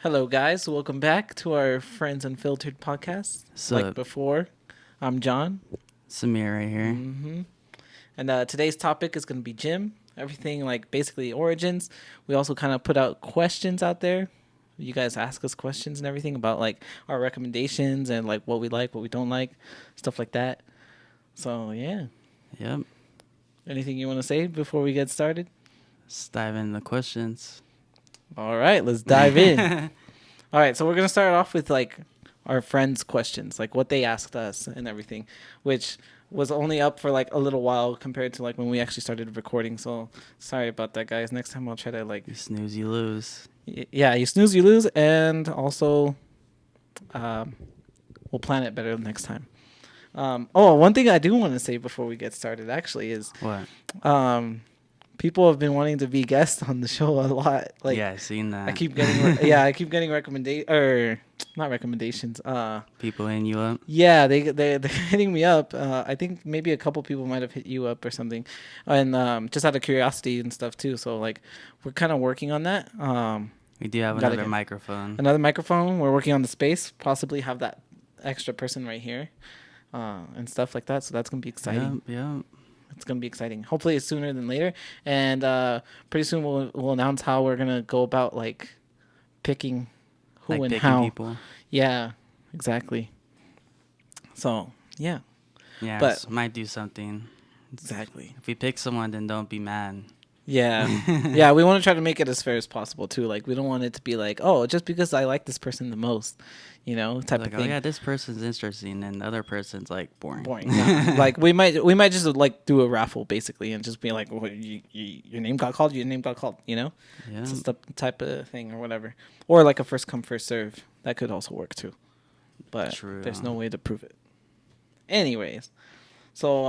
Hello, guys. Welcome back to our Friends Unfiltered podcast. Like So, before, I'm John. Samir right here. And today's topic is going to be gym. Everything like basically origins. We also kind of put out questions out there. You guys ask us questions and everything about like our recommendations and like what we like, what we don't like, stuff like that. So, yeah. Yep. Anything you want to say before we get started? Let's dive into the questions. All right, let's dive in. All right, so we're gonna start off with like our friends' questions, like what they asked us and everything, which was only up for like a little while compared to like when we actually started recording. So sorry about that, guys. Next time I'll try to like, You snooze, you lose. yeah, you snooze, you lose, and also um, we'll plan it better next time. One thing I do want to say before we get started actually is What? um, people have been wanting to be guests on the show a lot. Like, Yeah, I seen that. I keep getting I keep getting not recommendations. People hitting you up. Yeah, they're hitting me up. I think maybe a couple people might have hit you up or something, and just out of curiosity and stuff too. So like, we're kind of working on that. We do have Gotta another get microphone. another microphone. We're working on the space. Possibly have that extra person right here, and stuff like that. So that's gonna be exciting. Yep. It's gonna be exciting. Hopefully, it's sooner than later, and pretty soon we'll announce how we're gonna go about like picking who Like and picking how. people. Yeah, exactly. So yeah, Yeah, but might do something. exactly. If we pick someone, then don't be mad. Yeah, yeah. We want to try to make it as fair as possible too. Like we don't want it to be like, oh, just because I like this person the most, type Like, of oh thing. yeah, this person's interesting, and the other person's like boring. Boring. Nah. Like we might just like do a raffle basically and just be like, well, your name got called. Your name got called. Yeah. It's a type of thing or whatever, or like a first come first serve. That could also work too, but True. there's no way to prove it. Anyways, so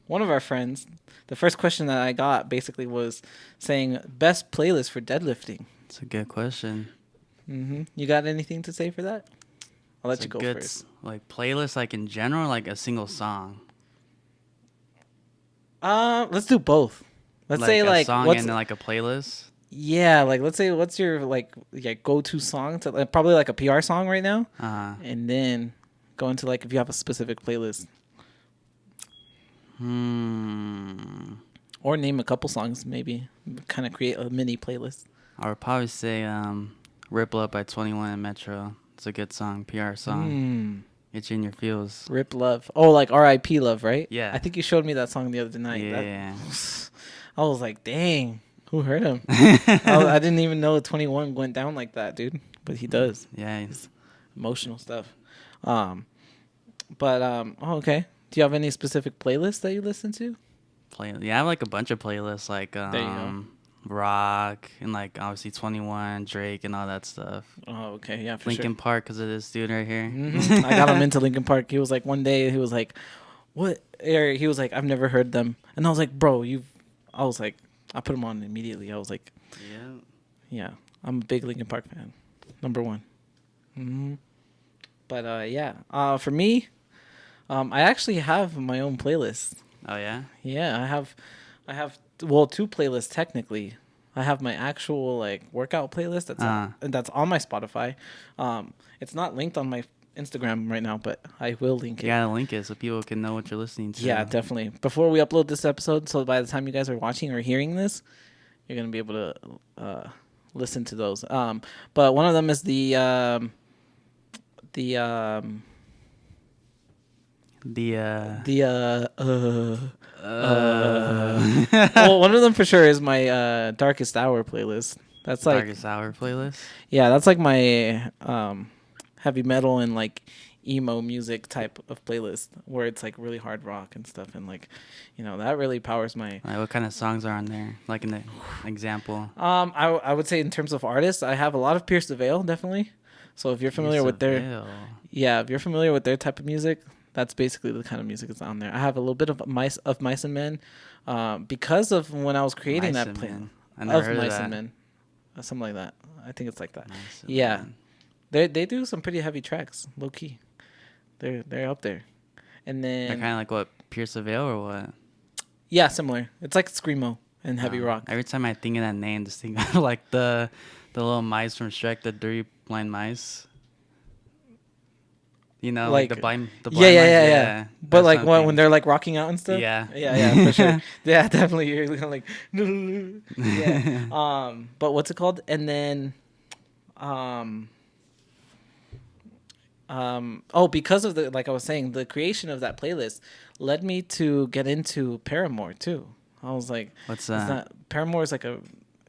one of our friends, the first question that I got basically was saying best playlist for deadlifting. It's a good question. You got anything to say for that? I'll let It's you a go good first. like playlist, like in general, like a single song. Let's do both. Let's Like say a like song what's and then like a playlist. yeah, like let's say what's your like go to song to probably like a PR song right now, and then go into like if you have a specific playlist or name a couple songs maybe, kind of create a mini playlist. I would probably say Ripple Up by 21 and Metro. It's a good song, PR song. Get you in your feels. Rip Love. Oh, like R.I.P. Love, right? Yeah. I think you showed me that song the other night. Yeah. I was like, dang, who heard him? I didn't even know 21 went down like that, dude. But he does. Yeah. It's emotional stuff. Oh, okay. Do you have any specific playlists that you listen to? Yeah, I have like a bunch of playlists like There you go. rock and like obviously 21, Drake and all that stuff. Oh, okay. Yeah, for Linkin Park because of this dude right here. sure. I got him into Linkin Park. He was like, one day, he was like, what? Or he was like, I've never heard them. And I was like, bro, I was like, I put him on immediately. I was like, yeah, I'm a big Linkin Park fan. Number one. But yeah. For me, I actually have my own playlist. Oh yeah. Yeah, I have well two playlists technically. I have my actual like workout playlist that's on my Spotify. It's not linked on my Instagram right now, but I will link it. You gotta link it so people can know what you're listening to. Yeah, definitely. Before we upload this episode, so by the time you guys are watching or hearing this, you're gonna be able to listen to those. But one of them is the well, one of them for sure is my Darkest Hour playlist. That's like Darkest Hour playlist. yeah, that's like my heavy metal and like emo music type of playlist where it's like really hard rock and stuff, and like that really powers my Like what kind of songs are on there? Like in the example. I would say in terms of artists, I have a lot of Pierce the Veil, definitely. So if you're familiar with their if you're familiar with their type of music, that's basically the kind of music that's on there. I have a little bit of Mice and Men, because of when I was creating Mice that and playlist Men. I never of heard of Mice that. and Men, something like that. I think it's like that. Mice and Yeah, Men. they do some pretty heavy tracks, low key. They're up there, and They're then kind of like what, Pierce the Veil or what? yeah, similar. It's like screamo and heavy rock. Every time I think of that name, just think of like the The little mice from Shrek, the three blind mice. You know, like Like, the yeah, blind yeah, mice. yeah, yeah. Yeah, But that's like when something. they're like rocking out and stuff. Yeah. Yeah, yeah, for sure. Yeah, definitely. You're kind of like, yeah. But what's it called? And then, um, oh, because of the like I was saying, the creation of that playlist led me to get into Paramore too. I was like, What's it's that? not Paramore is like a,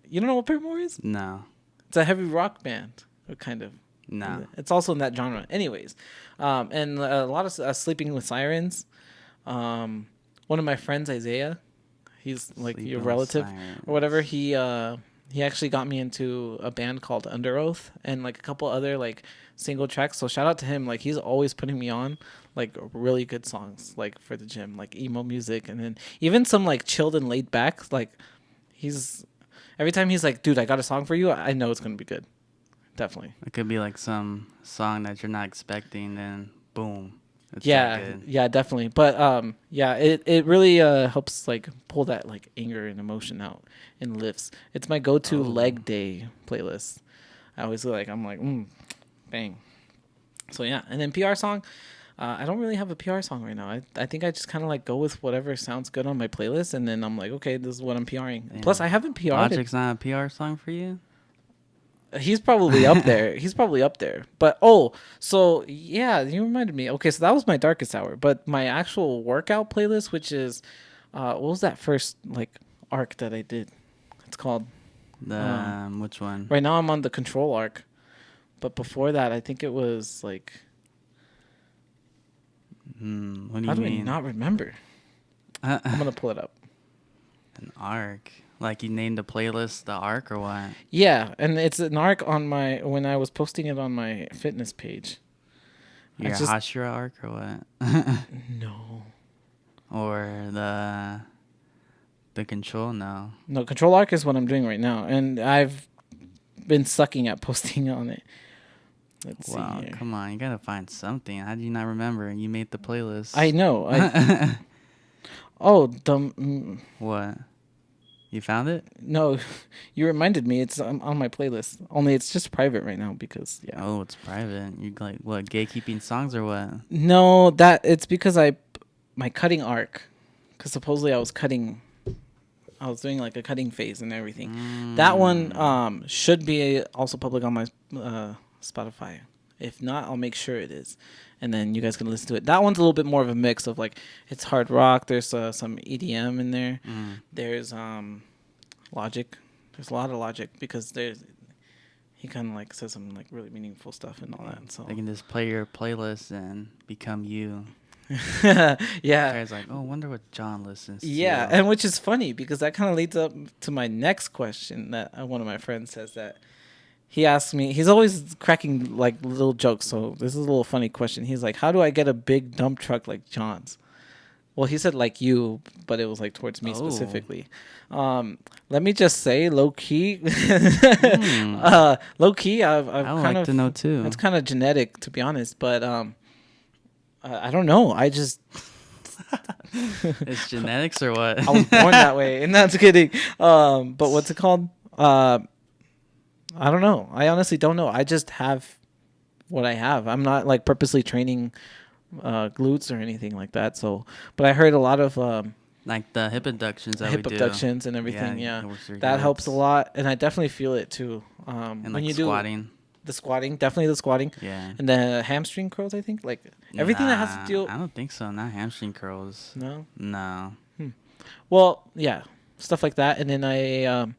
you don't know what Paramore is? No, It's a heavy rock band, kind of. no. It's also in that genre. Anyways, and a lot of Sleeping with Sirens. One of my friends, Isaiah, he's like your Sleeping with relative or whatever. sirens. He actually got me into a band called Under Oath and like a couple other like single tracks. So shout out to him. Like he's always putting me on like really good songs like for the gym, like emo music, and then even some like chilled and laid back. Like he's every time he's like, dude, I got a song for you. I know it's gonna be good. Definitely. It could be like some song that you're not expecting, then boom, it's that Yeah, good. yeah, definitely. But yeah, it really helps like pull that like anger and emotion out and lifts. It's my go-to Oh, leg day playlist. I always like I'm like bang. So yeah, and then PR song. I don't really have a PR song right now. I think I just kind of like go with whatever sounds good on my playlist, and then I'm like, okay, this is what I'm PRing. Plus, I damn. haven't PR'd it. Logic's not a PR song for you? He's probably up there. He's probably up there. But oh, so yeah, you reminded me. Okay, so that was my darkest hour. But my actual workout playlist, which is, what was that first like arc that I did? It's called. The which one? Right now I'm on the control arc, but before that I think it was like. What do How you do I mean? not remember? I'm gonna pull it up. An arc? Like you named the playlist the arc or what? Yeah, and it's an arc on my when I was posting it on my fitness page. I Your just Hashira arc or what? no. Or the control? No. No, control arc is what I'm doing right now, and I've been sucking at posting on it. Let's see Wow, here. come on, you gotta find something. How do you not remember? You made the playlist. I know. Oh, What? You found it? no, you reminded me. It's on my playlist. Only it's just private right now because yeah. Oh, it's private. You like what? Gatekeeping songs or what? No, that it's because my cutting arc, because supposedly I was cutting. I was doing like a cutting phase and everything. That one should be also public on my Spotify. If not, I'll make sure it is, and then you guys can listen to it. That one's a little bit more of a mix of like it's hard rock. There's some EDM in there. There's Logic. There's a lot of Logic because he kind of like says some like really meaningful stuff and all that. So They can just play your playlist and become you. yeah. Guys like, oh, wonder what John listens to. Yeah, and which is funny because that kind of leads up to my next question that one of my friends says that he asked me. He's always cracking like little jokes, so this is a little funny question. He's like, "How do I get a big dump truck like John's?" Well, he said like you, but it was like towards me specifically. Let me just say, low key, low key. I've I would kind like of to know too. It's kind of genetic, to be honest, but I don't know. I just. It's genetics or what? I was born that way, and that's kidding. But what's it called? I don't know. I honestly don't know. I just have what I have. I'm not like purposely training glutes or anything like that. So, but I heard a lot of Like the hip abductions that hip we do. abductions and everything. Yeah, it works your that helps a hips. lot, and I definitely feel it too. And When like you squatting. do the squatting, definitely the squatting, Yeah. and the hamstring curls. I think like everything that has to do. I don't think so. Not hamstring curls. No. No. Well, yeah, stuff like that, and then I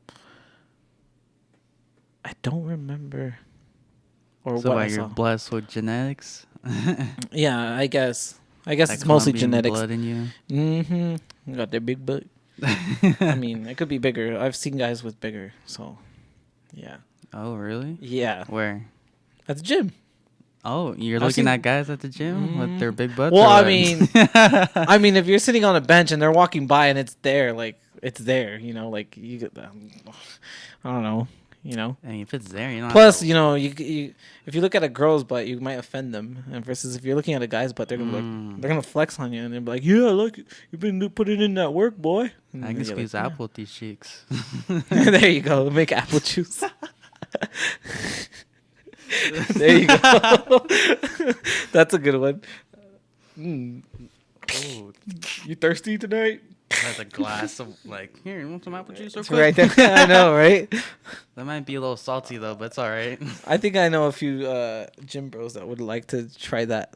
don't remember or So what why I you're saw. blessed with genetics? Yeah, I guess. That It's mostly Colombian genetics. blood in you. Mm-hmm. Got their big butt. I mean, it could be bigger. I've seen guys with bigger, so yeah. Oh, really? Yeah. Where? At the gym. Oh, you're I've looking seen- at guys at the gym with their big butts? Well, or I what? mean, I mean, if you're sitting on a bench and they're walking by and it's there, like it's there, you know, like you get I don't know, you know. I mean, if it's there, you don't Plus, have to, you know, you if you look at a girl's butt, you might offend them, and versus if you're looking at a guy's butt, they're gonna be like, they're gonna flex on you, and they're be like, "Yeah, look, you've been putting in that work, boy." And I can you're squeeze like, apple with these cheeks. "Yeah." There you go, make apple juice. There you go. That's a good one. Ooh, You thirsty tonight? has a glass of like, here, you want some apple juice real It's quick? right there. I know, right? That might be a little salty though, but it's all right. I think I know a few gym bros that would like to try that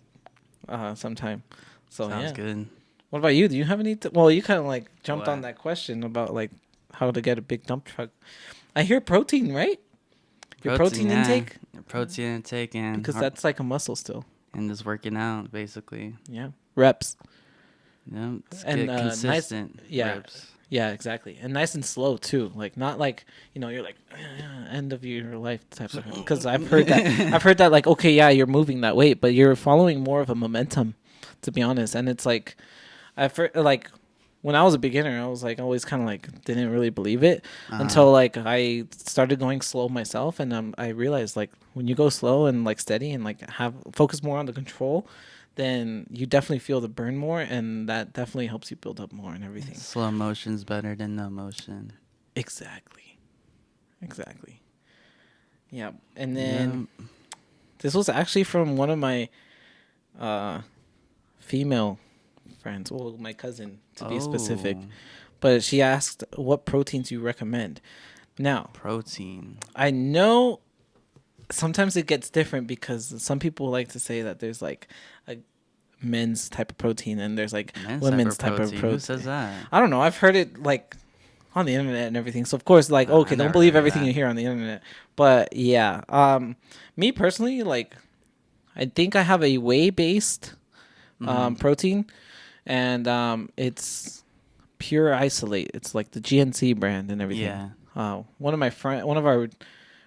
sometime. So Sounds yeah. good. What about you? Do you have any? Well, you kind of like jumped on What? that question about like how to get a big dump truck. I hear protein, right? Your protein yeah. intake, Protein intake and because that's like a muscle still. and just working out basically. Yeah, reps. Yeah, it's And, get nice- consistent yeah. reps. Yeah, exactly, and nice and slow too. Like not like you're like end of your life type of. Because I've heard that. I've heard that like okay, yeah, you're moving that weight, but you're following more of a momentum, to be honest. And it's like, I've heard like when I was a beginner, I was like always kind of like didn't really believe it until like I started going slow myself, and I realized like when you go slow and like steady and like have focus more on the control, then you definitely feel the burn more, and that definitely helps you build up more and everything. Slow motion's better than no motion. Exactly. Yeah, and then this was actually from one of my female friends, well, my cousin to be specific, but she asked what proteins you recommend. Now, Protein. I know sometimes it gets different because some people like to say that there's like a men's type of protein and there's like women's type of protein. Who says that? I don't know. I've heard it like on the internet and everything. So of course, like, okay, don't believe everything you hear on the internet. But yeah, me personally, like, I think I have a whey based protein, and it's pure isolate. It's like the GNC brand and everything. Yeah. One of our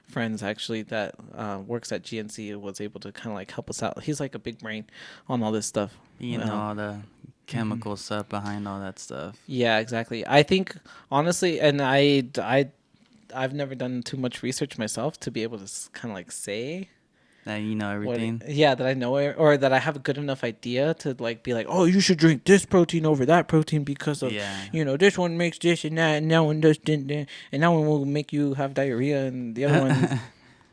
friends actually that works at GNC was able to kind of like help us out. He's like a big brain on all this stuff. You know all the chemical stuff behind all that stuff. Yeah, exactly. I think honestly, and I've never done too much research myself to be able to kind of like say That you know everything. that I know it, or that I have a good enough idea to like be like, oh, you should drink this protein over that protein because of this one makes this and that, and that one does and that one will make you have diarrhea, and the other one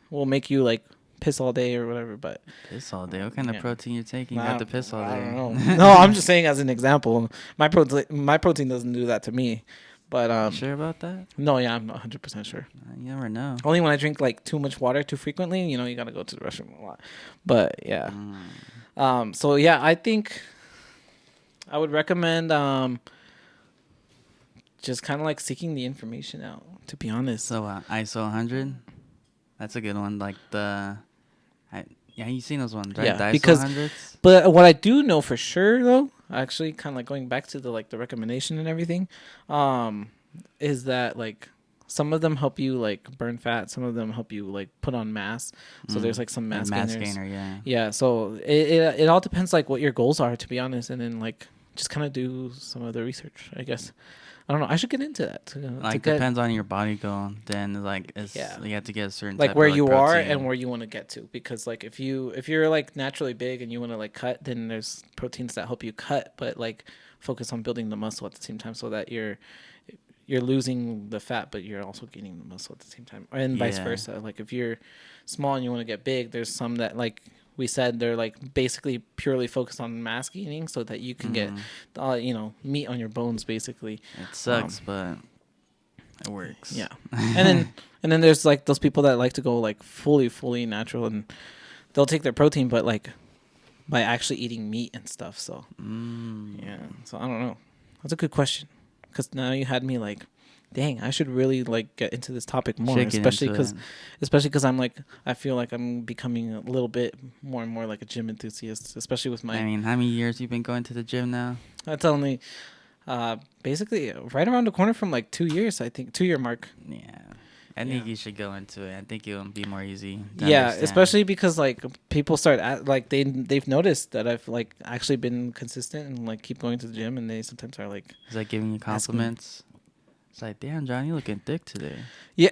will make you like piss all day or whatever. But piss all day. What kind of protein you taking? You got to piss all day. I don't know. No, I'm just saying as an example. My protein doesn't do that to me. But you sure about that? No, yeah, I'm not 100% sure. You never know. Only when I drink like too much water too frequently, you gotta go to the restroom a lot. But yeah. So yeah, I think I would recommend just kind of like seeking the information out, to be honest. So ISO 100, that's a good one. Like you've seen those ones, right? Yeah, the ISO because 100s? But what I do know for sure though, actually kind of like going back to the recommendation and everything, is that like some of them help you like burn fat, some of them help you like put on mass. So there's like some mass gainer, yeah. Yeah, so it all depends like what your goals are, to be honest, and then like just kind of do some of the research, I guess. I don't know. I should get into that. Depends on your body goal. Then like you have to get a certain like type where of, you protein. are and where you want to get to, because like if you're like naturally big and you want to like cut, then there's proteins that help you cut, but like focus on building the muscle at the same time, so that you're losing the fat but you're also gaining the muscle at the same time, and vice versa. Like if you're small and you want to get big, there's some that like we said they're like basically purely focused on mass gaining so that you can get meat on your bones basically. It sucks, but it works. Yeah. and then there's like those people that like to go like fully natural, and they'll take their protein but like by actually eating meat and stuff. So yeah, so I don't know. That's a good question, because now you had me like, dang, I should really like get into this topic more, especially because I'm like, I feel like I'm becoming a little bit more and more like a gym enthusiast, especially with my. I mean, how many years you been going to the gym now? That's only basically right around the corner from like 2 years, I think, 2 year mark. Yeah. I think you should go into it. I think it'll be more easy. Understand. Especially because like people start like they've noticed that I've like actually been consistent and like keep going to the gym, and they sometimes are like, is that giving you compliments? It's like, damn, John, you looking thick today. Yeah,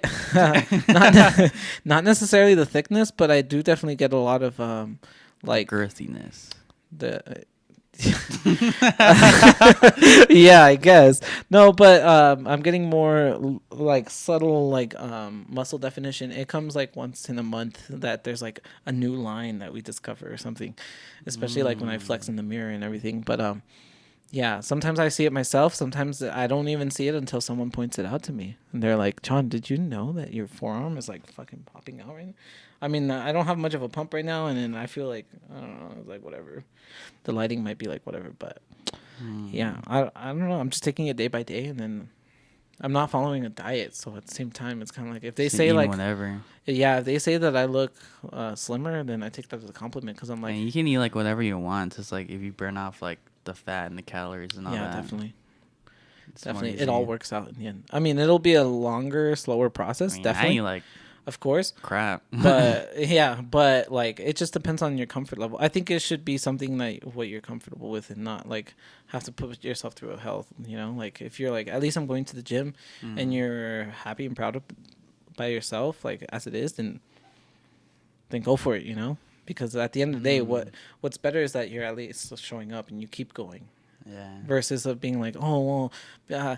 not necessarily the thickness, but I do definitely get a lot of like girthiness. Yeah, I guess. No, but I'm getting more like subtle like muscle definition. It comes like once in a month that there's like a new line that we discover or something. Especially like when I flex in the mirror and everything. But yeah, sometimes I see it myself. Sometimes I don't even see it until someone points it out to me. And they're like, "John, did you know that your forearm is like fucking popping out right now?" I mean, I don't have much of a pump right now, and then I feel like I don't know, it's like whatever. The lighting might be like whatever, but yeah, I don't know. I'm just taking it day by day, and then I'm not following a diet. So at the same time, it's kind of like if they Just say eating like, whatever. yeah, if they say that I look slimmer, then I take that as a compliment because I'm like, And you can eat like whatever you want. Just like if you burn off like the fat and the calories and all yeah, that. definitely, It's more definitely, it all easy. works out in the end. I mean, it'll be a longer, slower I process, mean, I eat definitely, like of course. crap. But yeah, but like it just depends on your comfort level. I think it should be something that what you're comfortable with and not like have to put yourself through a health, you know? Like if you're like at least I'm going to the gym and you're happy and proud of by yourself like as it is, then go for it, you know? Because at the end of the day what's better is that you're at least showing up and you keep going Yeah. versus of being like, "Oh, well,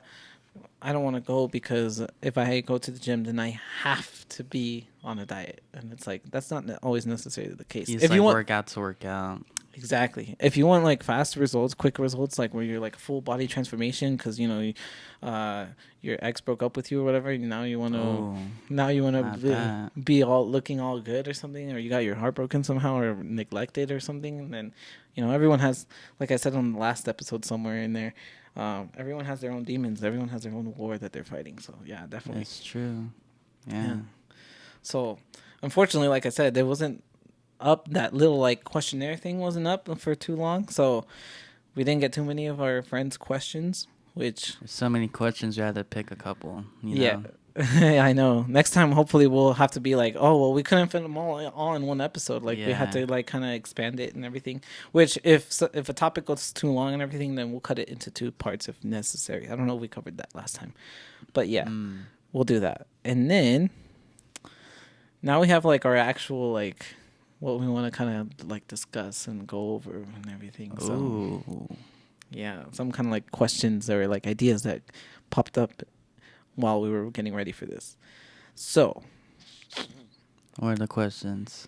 I don't want to go because if I go to the gym, then I have to be on a diet." And it's like, that's not always necessarily the case. You just If you like want, work out to work out. exactly. If you want like fast results, quick results, like where you're like full body transformation, because, your ex broke up with you or whatever, now you want to, Oh, now you want not to that. be all looking all good or something, or you got your heart broken somehow or neglected or something. And then, everyone has, like I said on the last episode somewhere in there, everyone has their own demons. Everyone has their own war that they're fighting. So yeah, definitely. That's true. Yeah. Yeah. So unfortunately, like I said, there wasn't up that little like questionnaire thing wasn't up for too long. So we didn't get too many of our friends' questions, which There's so many questions. You had to pick a couple. You yeah. know. I know. Next time, hopefully, we'll have to be like, oh, well, we couldn't fit them all in one episode. Like, we had Yeah. to like kind of expand it and everything. Which, if a topic goes too long and everything, then we'll cut it into two parts if necessary. I don't know if we covered that last time, but yeah, we'll do that. And then now we have like our actual like what we want to kind of like discuss and go over and everything. So Ooh. yeah, some kind of like questions or like ideas that popped up while we were getting ready for this. So, What are the questions?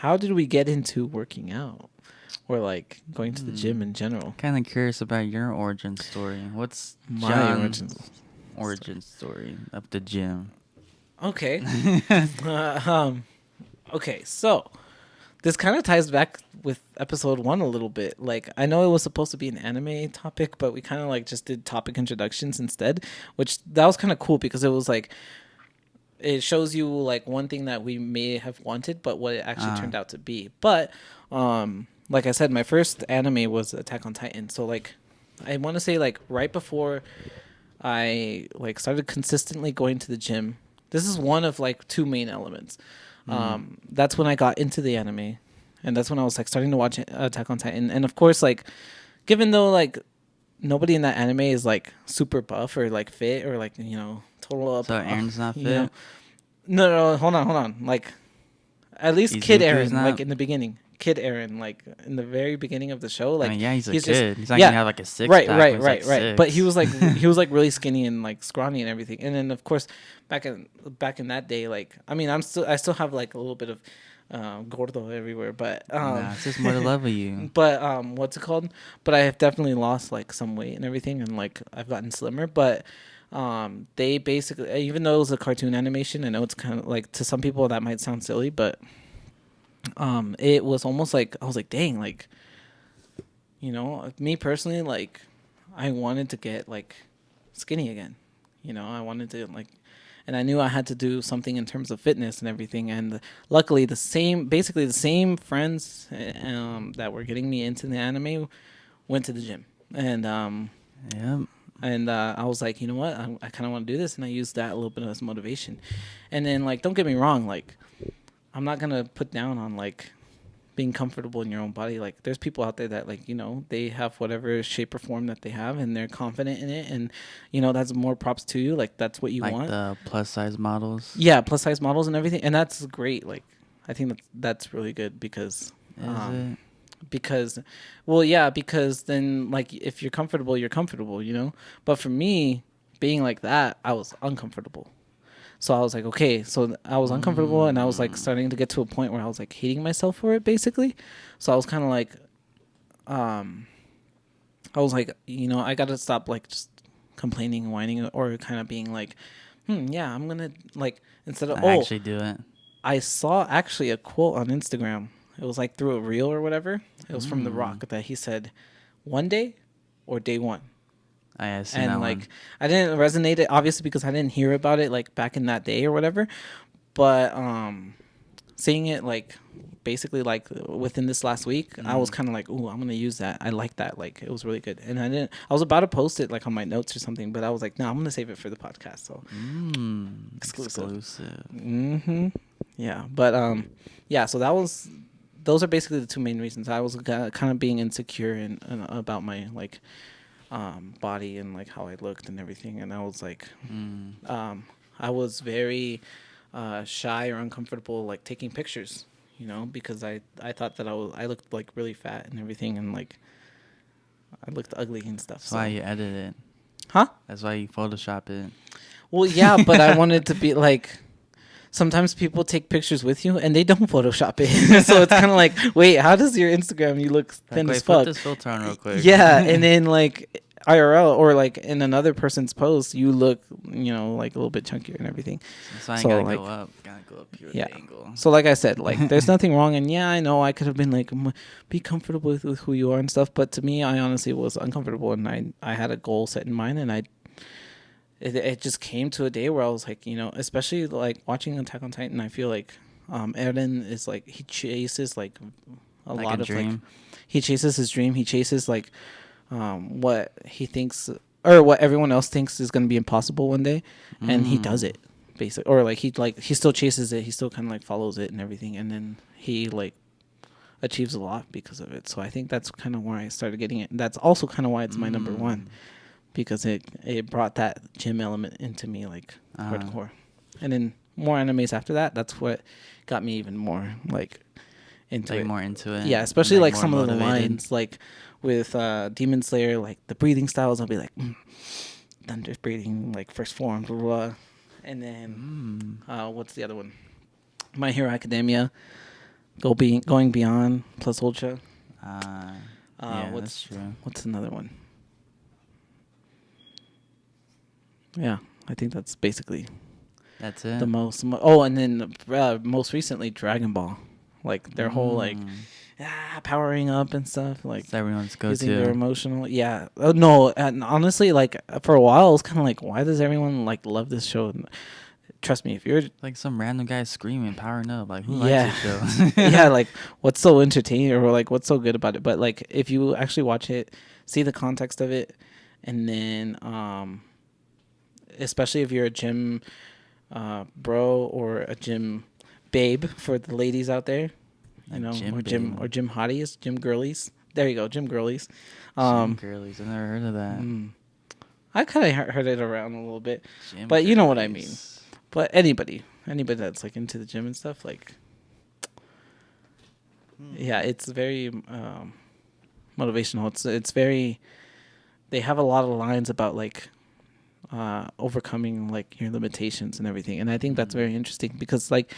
how did we get into working out or like going to the gym in general? Kind of curious about your origin story. What's My John's origin story of the gym? Okay. Okay, so this kind of ties back with episode 1 a little bit. Like, I know it was supposed to be an anime topic, but we kind of like just did topic introductions instead, which that was kind of cool because it was like it shows you like one thing that we may have wanted, but what it actually turned out to be. But like I said, my first anime was Attack on Titan. So like I want to say like right before I like started consistently going to the gym. This is one of like two main elements. That's when I got into the anime, and that's when I was like starting to watch Attack on Titan. And of course, like given though like nobody in that anime is like super buff or like fit or like total up. So Aaron's not fit? No, hold on. Like at least Kid Izuku's Aaron, not? like in the beginning. Kid Aaron, like in the very beginning of the show, like I mean, yeah, he's a just kid. He's not gonna have like a six right, pack right, when he's, right, like, right. But he six. was like he was like really skinny and like scrawny and everything. And then of course back in that day, like I mean I still have like a little bit of gordo everywhere, but Nah, it's just more the love of you. but what's it called? But I have definitely lost like some weight and everything, and like I've gotten slimmer. But they basically, even though it was a cartoon animation, I know it's kind of like to some people that might sound silly, but it was almost like I was like, dang, like me personally, like I wanted to get like skinny again. I wanted to like, and I knew I had to do something in terms of fitness and everything. And luckily, basically the same friends that were getting me into the anime went to the gym, and Yep. and I was like, you know what, I kind of want to do this, and I used that a little bit as motivation. And then like, don't get me wrong, like I'm not gonna put down on like being comfortable in your own body. Like there's people out there that like they have whatever shape or form that they have and they're confident in it, and that's more props to you. Like that's what you Like want. the plus size models. Yeah, plus size models and everything, and that's great. Like I think that's really good because Is it? because, well, yeah, because then like if you're comfortable, you're comfortable, you know. But for me, being like that, I was uncomfortable. So I was like, okay, so I was uncomfortable, and I was like starting to get to a point where I was like hating myself for it, basically. So I was kind of like, um, I was like, you know, I gotta stop like just complaining and whining, or kind of being like, yeah, I'm gonna like instead of I oh, actually do it. I saw actually a quote on Instagram. It was like through a reel or whatever. It was from The Rock that he said, "One day, or day one." I seen And that one. like I didn't resonate it obviously because I didn't hear about it like back in that day or whatever. But seeing it like basically like within this last week, I was kind of like, "Ooh, I'm gonna use that. I like that. Like it was really good." And I didn't. I was about to post it like on my notes or something, but I was like, "No, I'm gonna save it for the podcast." So Exclusive. Mm-hmm. Yeah, but yeah. So that was those are basically the two main reasons. I was kind of being insecure and about my like body and like how I looked and everything, and I was like, I was very shy or uncomfortable like taking pictures, you know, because I thought that I looked like really fat and everything, and like I looked ugly and stuff. That's So why you edit it. huh? That's why you Photoshop it. Well, yeah, but I wanted to be like. Sometimes people take pictures with you and they don't Photoshop it. So it's kind of like, wait, how does your Instagram, you look thin Like, as wait, put fuck? this filter on real quick. Yeah. And then like IRL or like in another person's post, you look, you know, like a little bit chunkier and everything. That's why you So, gotta like, go up. Gotta go up here with Yeah. the angle. So like I said, like there's nothing wrong. And yeah, I know I could have been like, be comfortable with who you are and stuff. But to me, I honestly was uncomfortable. And I had a goal set in mind, and it just came to a day where I was like, you know, especially like watching Attack on Titan, I feel like Eren is like he chases like a Like lot a of dream. like he chases his dream. He chases like what he thinks or what everyone else thinks is going to be impossible one day, and he does it basically. Or like he still chases it. He still kind of like follows it and everything, and then he like achieves a lot because of it. So I think that's kind of where I started getting it. That's also kind of why it's my number one, because it brought that gym element into me like hardcore. And then more animes after that, that's what got me even more like into Like it. more into it. Yeah, especially like more some of the motivated. lines like with Demon Slayer, like the breathing styles, I'll be like thunder breathing, like first form, blah, blah, blah. And then what's the other one? My Hero Academia, going beyond plus ultra. Yeah, that's true. What's another one? Yeah, I think that's basically That's it. the most. Oh, and then most recently, Dragon Ball, like their whole like powering up and stuff, like It's everyone's using their go-to. emotional. Yeah, no, and honestly, like for a while, I was kind of like, why does everyone like love this show? And trust me, if you're Like some random guy screaming, powering up. Like, who yeah, likes this show? yeah, like what's so entertaining or like what's so good about it? But like if you actually watch it, see the context of it, and then especially if you're a gym bro or a gym babe for the ladies out there, you know, gym or babe. gym hotties, gym girlies. There you go, gym girlies. Gym girlies. I've never heard of that. I kind of heard it around a little bit, Gym but you know what I mean. girlies. But anybody that's like into the gym and stuff, like, yeah, it's very motivational. It's very. They have a lot of lines about like overcoming like your limitations and everything, and I think that's very interesting because like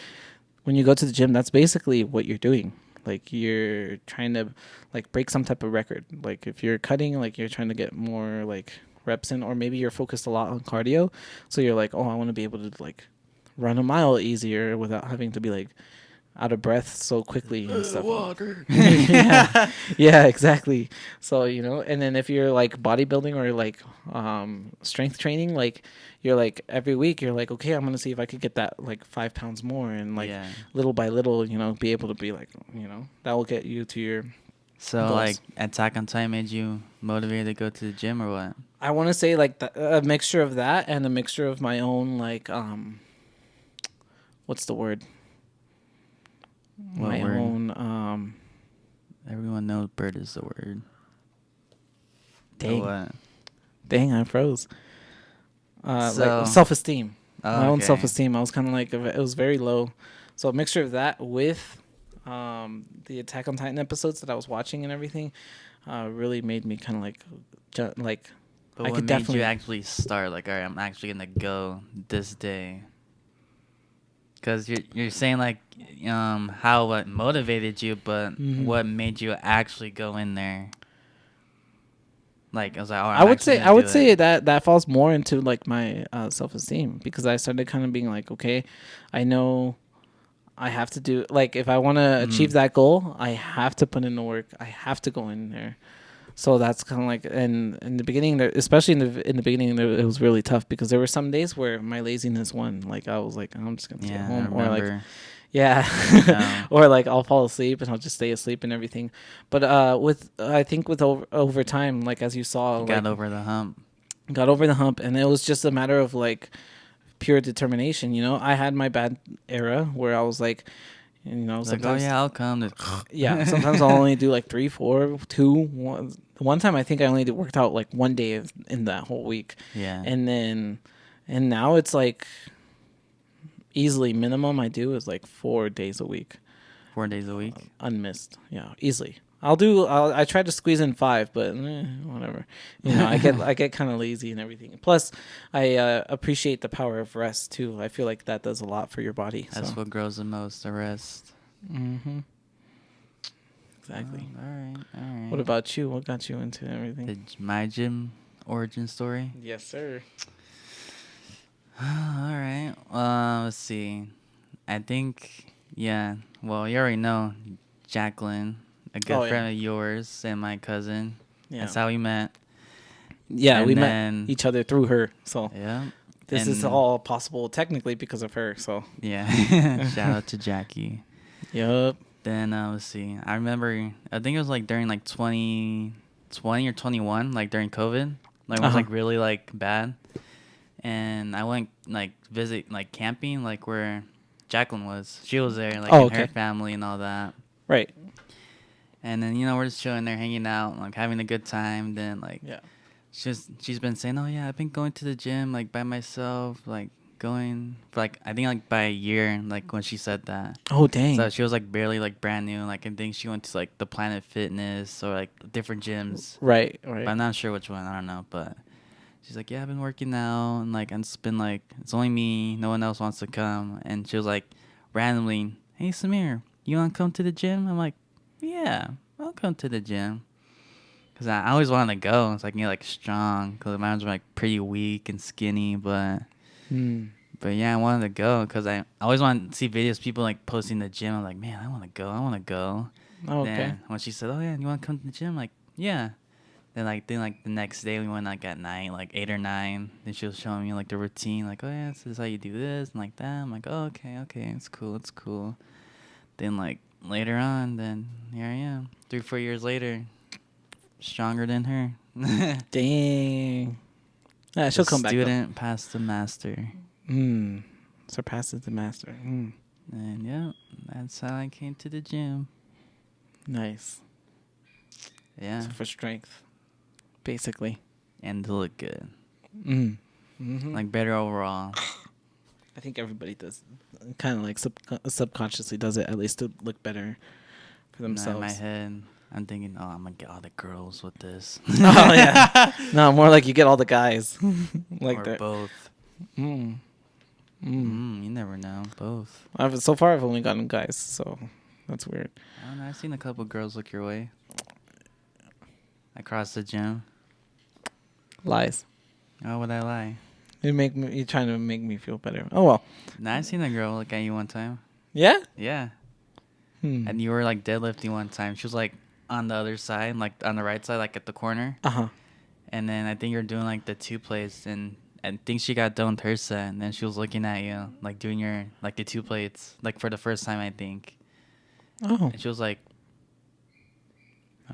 when you go to the gym, that's basically what you're doing. Like you're trying to like break some type of record. Like if you're cutting, like you're trying to get more like reps in, or maybe you're focused a lot on cardio, so you're like, oh, I want to be able to like run a mile easier without having to be like out of breath so quickly and stuff. Water. yeah, yeah, exactly. So you know, and then if you're like bodybuilding or like strength training, like you're like every week you're like, okay, I'm gonna see if I could get that like 5 pounds more, and like little by little, you know, be able to be like, you know, that will get you to your So goals. like Attack on Titan made you motivated to go to the gym or what? I want to say like a mixture of that and a mixture of my own like what's the word? What My word? own Everyone knows bird is the word. dang. What? Dang, I froze. So- Like self-esteem. Oh, My own okay. self-esteem. I was kind of like, it was very low. So a mixture of that with the Attack on Titan episodes that I was watching and everything, really made me kind of like, like But I what could made you definitely. actually start? Like, all right, I'm actually gonna go this day. Because you're saying like how what motivated you, but Mhm. what made you actually go in there? Like I was like, oh, I I'm would actually say gonna do it. that falls more into like my self esteem because I started kind of being like, okay, I know I have to do like if I want to achieve Mm. that goal, I have to put in the work. I have to go in there. So that's kind of like, and in the beginning, especially in the beginning, it was really tough because there were some days where my laziness won. Like I was like, I'm just gonna stay at Yeah, I home, or like, remember. yeah, No, or like I'll fall asleep and I'll just stay asleep and everything. But with I think with over time, like as you saw, you like got over the hump. got over the hump, and it was just a matter of like pure determination. You know, I had my bad era where I was like, you know, Like, oh sometimes yeah, I'll come. To yeah, sometimes I'll only do like 3, 4, 2, 1. One time I think I only worked out like one day in that whole week, yeah, and then and now it's like easily minimum I do is like 4 days a week, 4 days a week. unmissed. Yeah, easily. I try to squeeze in 5, but whatever. You know, I get kind of lazy and everything. Plus, I appreciate the power of rest too. I feel like that does a lot for your body. That's So, what grows the most. The rest. hmm Oh, exactly. all right, all What right. about you? What got you into everything? My gym origin story. Yes, sir. All right. Let's see. I think, yeah. Well, you already know Jacqueline, a good Oh yeah, friend of yours and my cousin. yeah, That's how we met. yeah. We And met then, each other through her, so yeah. this is And, all possible technically because of her. So, yeah. Shout out to Jackie. yup. Then, let's see. I remember, I think it was like during like 2020 or 21, like during COVID. Like, it Uh was huh. like really like bad. And I went like visit like camping like where Jacqueline was. She was there like Oh, and her okay. family and all that. Right. And then we're just chilling there, hanging out, like having a good time. Then like Yeah. she's been saying, oh yeah, I've been going to the gym like by myself, like going for like I think like by a year, like when she said that. Oh, So dang. she was like barely like brand new. Like I think she went to like the Planet Fitness or like different gyms, Right. but Right. I'm not sure which one. I don't know, but she's like, yeah, I've been working out, and like it's been like it's only me, no one else wants to come. And she was like, randomly, hey Samir, you want to come to the gym? I'm like, yeah, I'll come to the gym. Cause I always wanted to go. It's like get like strong. Cause my arms were like pretty weak and skinny, Hmm. but yeah, I wanted to go. Cause I always want to see videos of people like posting the gym. I'm like, man, I want to go. I want to go. Oh, okay. Then when she said, oh yeah, you want to come to the gym? I'm like, yeah. Then the next day we went like at night, like 8 or 9. Then she was showing me like the routine, like, oh yeah, this is how you do this and like that. I'm like, oh okay, it's cool. Then like later on, then here I am, 3 4 years later, stronger than her. Dang. Yeah, The she'll come back though. student past the master, Hmm. Surpasses the master. Hmm. and yeah, that's how I came to the gym. Nice. Yeah, So for strength, basically. and to look good, Mm. Hmm. like better overall. I think everybody does, kind of like subconsciously does it at least to look better for In my themselves. head, I'm thinking, oh, I'm gonna get all the girls with this. Oh yeah. No, more like you get all the guys like Or that. both. Mm. Mm. You never know. Both. So far I've only gotten guys, so that's weird. I don't know. I've seen a couple girls look your way across the gym. Lies. Oh, would I lie? You're trying to make me feel better. Oh well. No, I seen a girl look at you one time. Yeah. Yeah. Hmm. And you were like deadlifting one time. She was like on the other side, like on the right side, like at the corner. Uh huh. And then I think you're doing like the 2 plates, and I think she got done with her set, and then she was looking at you, like doing your like the 2 plates, like for the first time, I think. Oh. And she was like,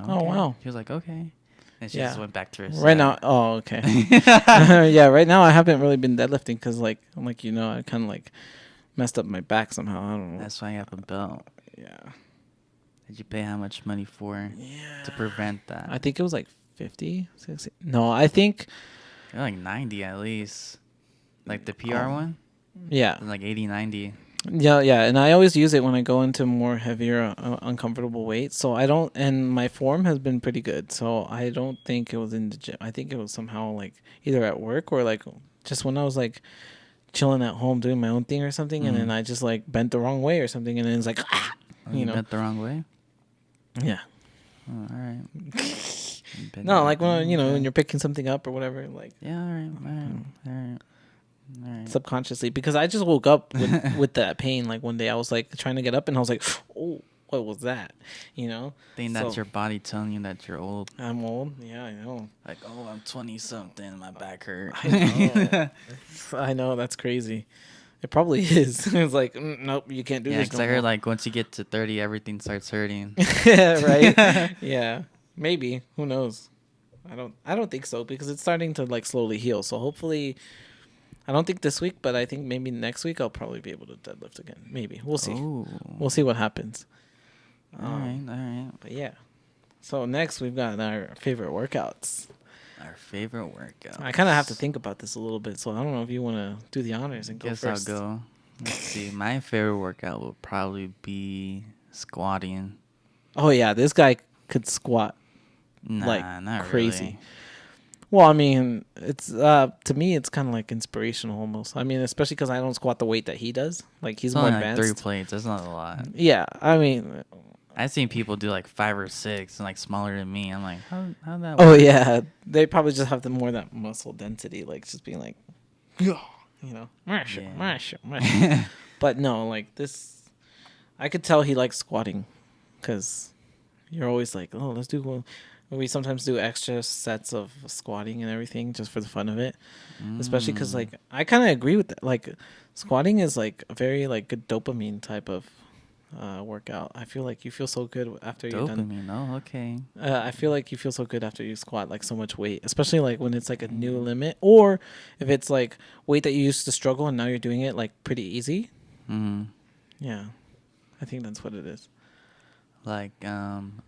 okay. Oh wow. She was like, okay. And she Yeah. just went back to her Right set. now. Oh okay. Yeah. Right now I haven't really been deadlifting because like you know I kind of like messed up my back somehow. I don't know. That's why you have a belt. Yeah. Did you pay how much money for Yeah. to prevent that? I think it was like 50, 60. No, I think. They're like 90 at least. Like the PR one? Yeah. It's like 80, 90. Yeah, yeah, and I always use it when I go into more heavier, uncomfortable weights. So I don't, and my form has been pretty good. So I don't think it was in the gym. I think it was somehow like either at work or like just when I was like chilling at home doing my own thing or something, and then Mm. I just like bent the wrong way or something, and then it's like, Oh, you you know, bent the wrong way. yeah. Oh, all right. No, like when when Okay. you're picking something up or whatever, like Yeah. All right. All right. All right. All right. subconsciously, because I just woke up with that pain. Like one day, I was like trying to get up, and I was like, "Oh, what was that?" You know. Think that's So your body telling you that you're old. I'm old. Yeah, I know. Like, oh, I'm 20 something. My back hurt. I know. I know. That's crazy. It probably is. It's like, nope, you can't do Yeah, this because no I heard more. like once you get to 30, everything starts hurting. Right? Yeah. Maybe. Who knows? I don't think so, because it's starting to like slowly heal. So hopefully, I don't think this week, but I think maybe next week I'll probably be able to deadlift again. Maybe. We'll see. Oh. We'll see what happens. All right. All right. But yeah. So next we've got our favorite workouts. Our favorite workout. I kind of have to think about this a little bit, so I don't know if you want to do the honors and go Guess first. I'll go. Let's see. My favorite workout will probably be squatting. Oh yeah, this guy could squat Nah, like not crazy. really. Well, I mean, it's to me it's kind of like inspirational almost. I mean, especially because I don't squat the weight that he does. Like he's It's more only like 3 advanced. plates. That's not a lot. Yeah, I mean, I've seen people do like 5 or 6 and like smaller than me. I'm like, how that oh work? yeah, they probably just have the more that muscle density, like just being like, you know, mash it, Yeah. mash it, mash it. But no, like this, I could tell he likes squatting, because you're always like, oh, let's do one. We sometimes do extra sets of squatting and everything just for the fun of it, especially because like I kind of agree with that. Like squatting is like a very like good dopamine type of workout. I feel like you feel so good after you're done. Dopamine. Oh, okay. I feel like you feel so good after you squat like so much weight, especially like when it's like a new limit, or if it's like weight that you used to struggle and now you're doing it like pretty easy. Mm. Yeah, I think that's what it is. Like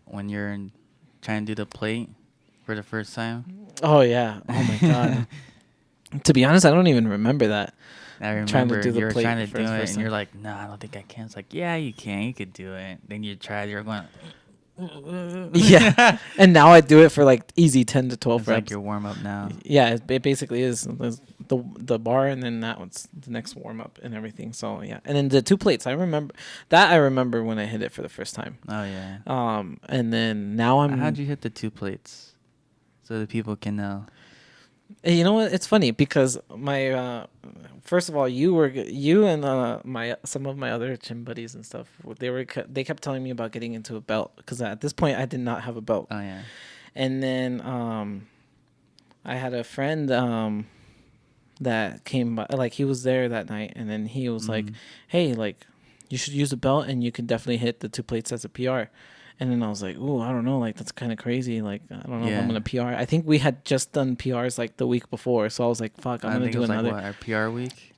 when you're trying to do the plate for the first time. Oh yeah. Oh my god. To be honest, I don't even remember that. I Trying to remember do the you were plate trying to for do the it, first and time. you're like, "No, I don't think I can." It's like, "Yeah, you can. You could do it." Then you tried. You're going. Yeah, and now I do it for like easy 10 to 12 It's like reps. your warm up now. Yeah, it basically is. There's the bar, and then that one's the next warm up and everything. So yeah, and then the 2 plates. I remember that. I remember when I hit it for the first time. Oh yeah. And then now How'd you hit the 2 plates, so that people can know? You know what? It's funny because my first of all, you and my some of my other gym buddies and stuff. They kept telling me about getting into a belt, because at this point I did not have a belt. Oh yeah. And then I had a friend that came by, like he was there that night, and then he was like, "Hey, like you should use a belt, and you can definitely hit the 2 plates as a PR." And then I was like, "Ooh, I don't know, like that's kind of crazy. Like I don't know if I'm Yeah. gonna PR." I think we had just done PRs like the week before, so I was like, "Fuck, I'm I gonna think it do was like another." what, our PR week.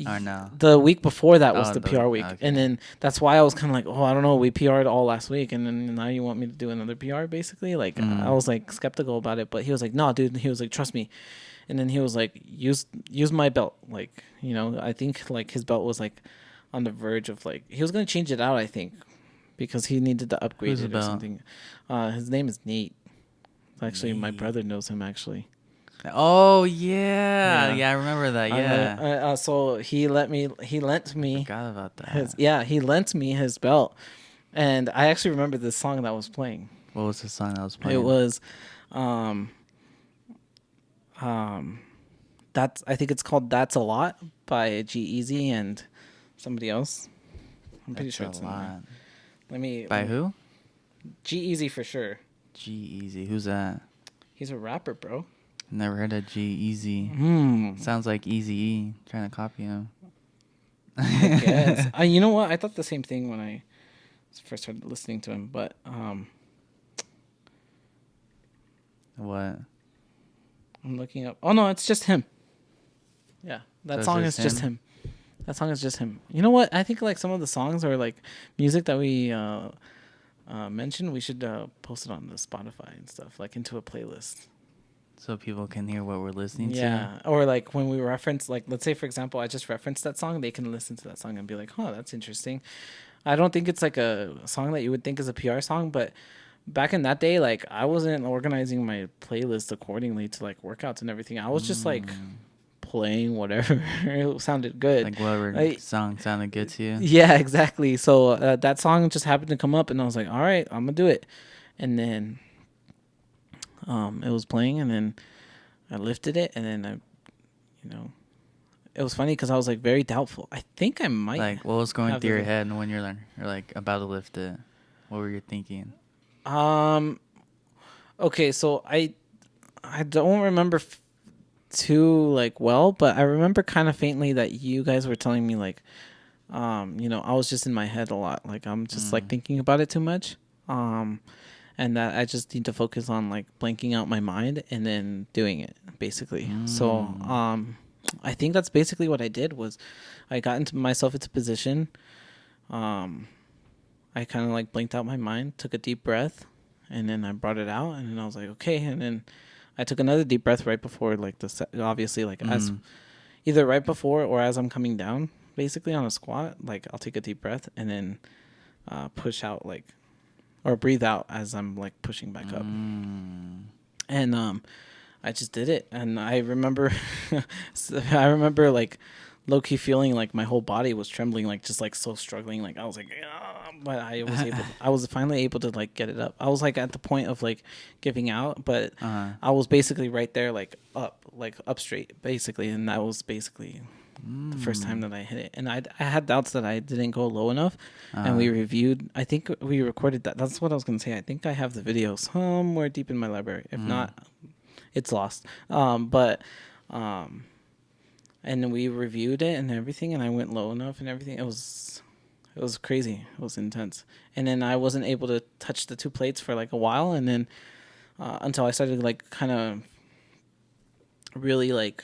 Or no? The week before that was Oh, the PR week, okay. and then that's why I was kind of like, "Oh, I don't know. We PR'd all last week, and then now you want me to do another PR?" Basically, like I was like skeptical about it, but he was like, "No, dude." He was like, "Trust me." And then he was like, use my belt. Like, I think like his belt was like on the verge of like, he was going to change it out, I think, because he needed to upgrade Who's the it or belt? something. His name is Nate. Actually, my Nate. brother knows him actually. Oh yeah. Yeah. Yeah, I remember that. Yeah. So he lent me Forgot about that. he lent me his belt. And I actually remember this song that was playing. What was the song I was playing? It was, I think it's called "That's a Lot" by G-Eazy and somebody else. I'm pretty That's sure a it's in there. lot. Let me. By who? G-Eazy for sure. G-Eazy. Who's that? He's a rapper, bro. Never heard of G-Eazy. Hmm. Sounds like Eazy-E. Trying to copy him. I guess. You know what? I thought the same thing when I first started listening to him, but What? I'm looking up. Oh no, it's just him. Yeah, that So it's song just is just him? him. That song is just him. You know what? I think like some of the songs or like music that we mentioned, we should post it on the Spotify and stuff, like into a playlist. So people can hear what we're listening to. Yeah, or like when we reference, like let's say for example, I just referenced that song, they can listen to that song and be like, "Oh, that's interesting." I don't think it's like a song that you would think is a PR song, but back in that day, like I wasn't organizing my playlist accordingly to like workouts and everything. I was just like Mm. playing whatever it sounded good. Like whatever Like, song sounded good to you. yeah, exactly. So that song just happened to come up, and I was like, "All right, I'm gonna do it." And then it was playing, and then I lifted it, and then you know, it was funny because I was like very doubtful. I think I might Like what was going have through your the head when you're like about to lift it? What were you thinking? um. Okay, so I don't remember too like well, but I remember kind of faintly that you guys were telling me like, I was just in my head a lot. Like I'm just like Mm. thinking about it too much. And that I just need to focus on like blanking out my mind and then doing it basically. So, Mm. I think that's basically what I did was I got into myself into position. Um, I kind of like blanked out my mind, took a deep breath, and then I brought it out, and then I was like, okay, and then I took another deep breath right before like obviously like as Mm. either right before or as I'm coming down, basically on a squat, like I'll take a deep breath and then push out like or breathe out as I'm like pushing back up. Mm. And I just did it, and I remember, I remember like low key feeling like my whole body was trembling, like just like so struggling. Like I was like, "Ah," but I was finally able to like get it up. I was like at the point of like giving out, but Uh-huh. I was basically right there, like up straight, basically, and that was basically the first time Mm. that I hit it. And I had doubts that I didn't go low enough, and Uh-huh. we reviewed. I think we recorded that. That's what I was gonna say. I think I have the video somewhere deep in my library. If Mm. not, it's lost. But and then we reviewed it and everything, and I went low enough and everything. It was crazy. It was intense. And then I wasn't able to touch the two plates for like a while, and then until I started like kind of really like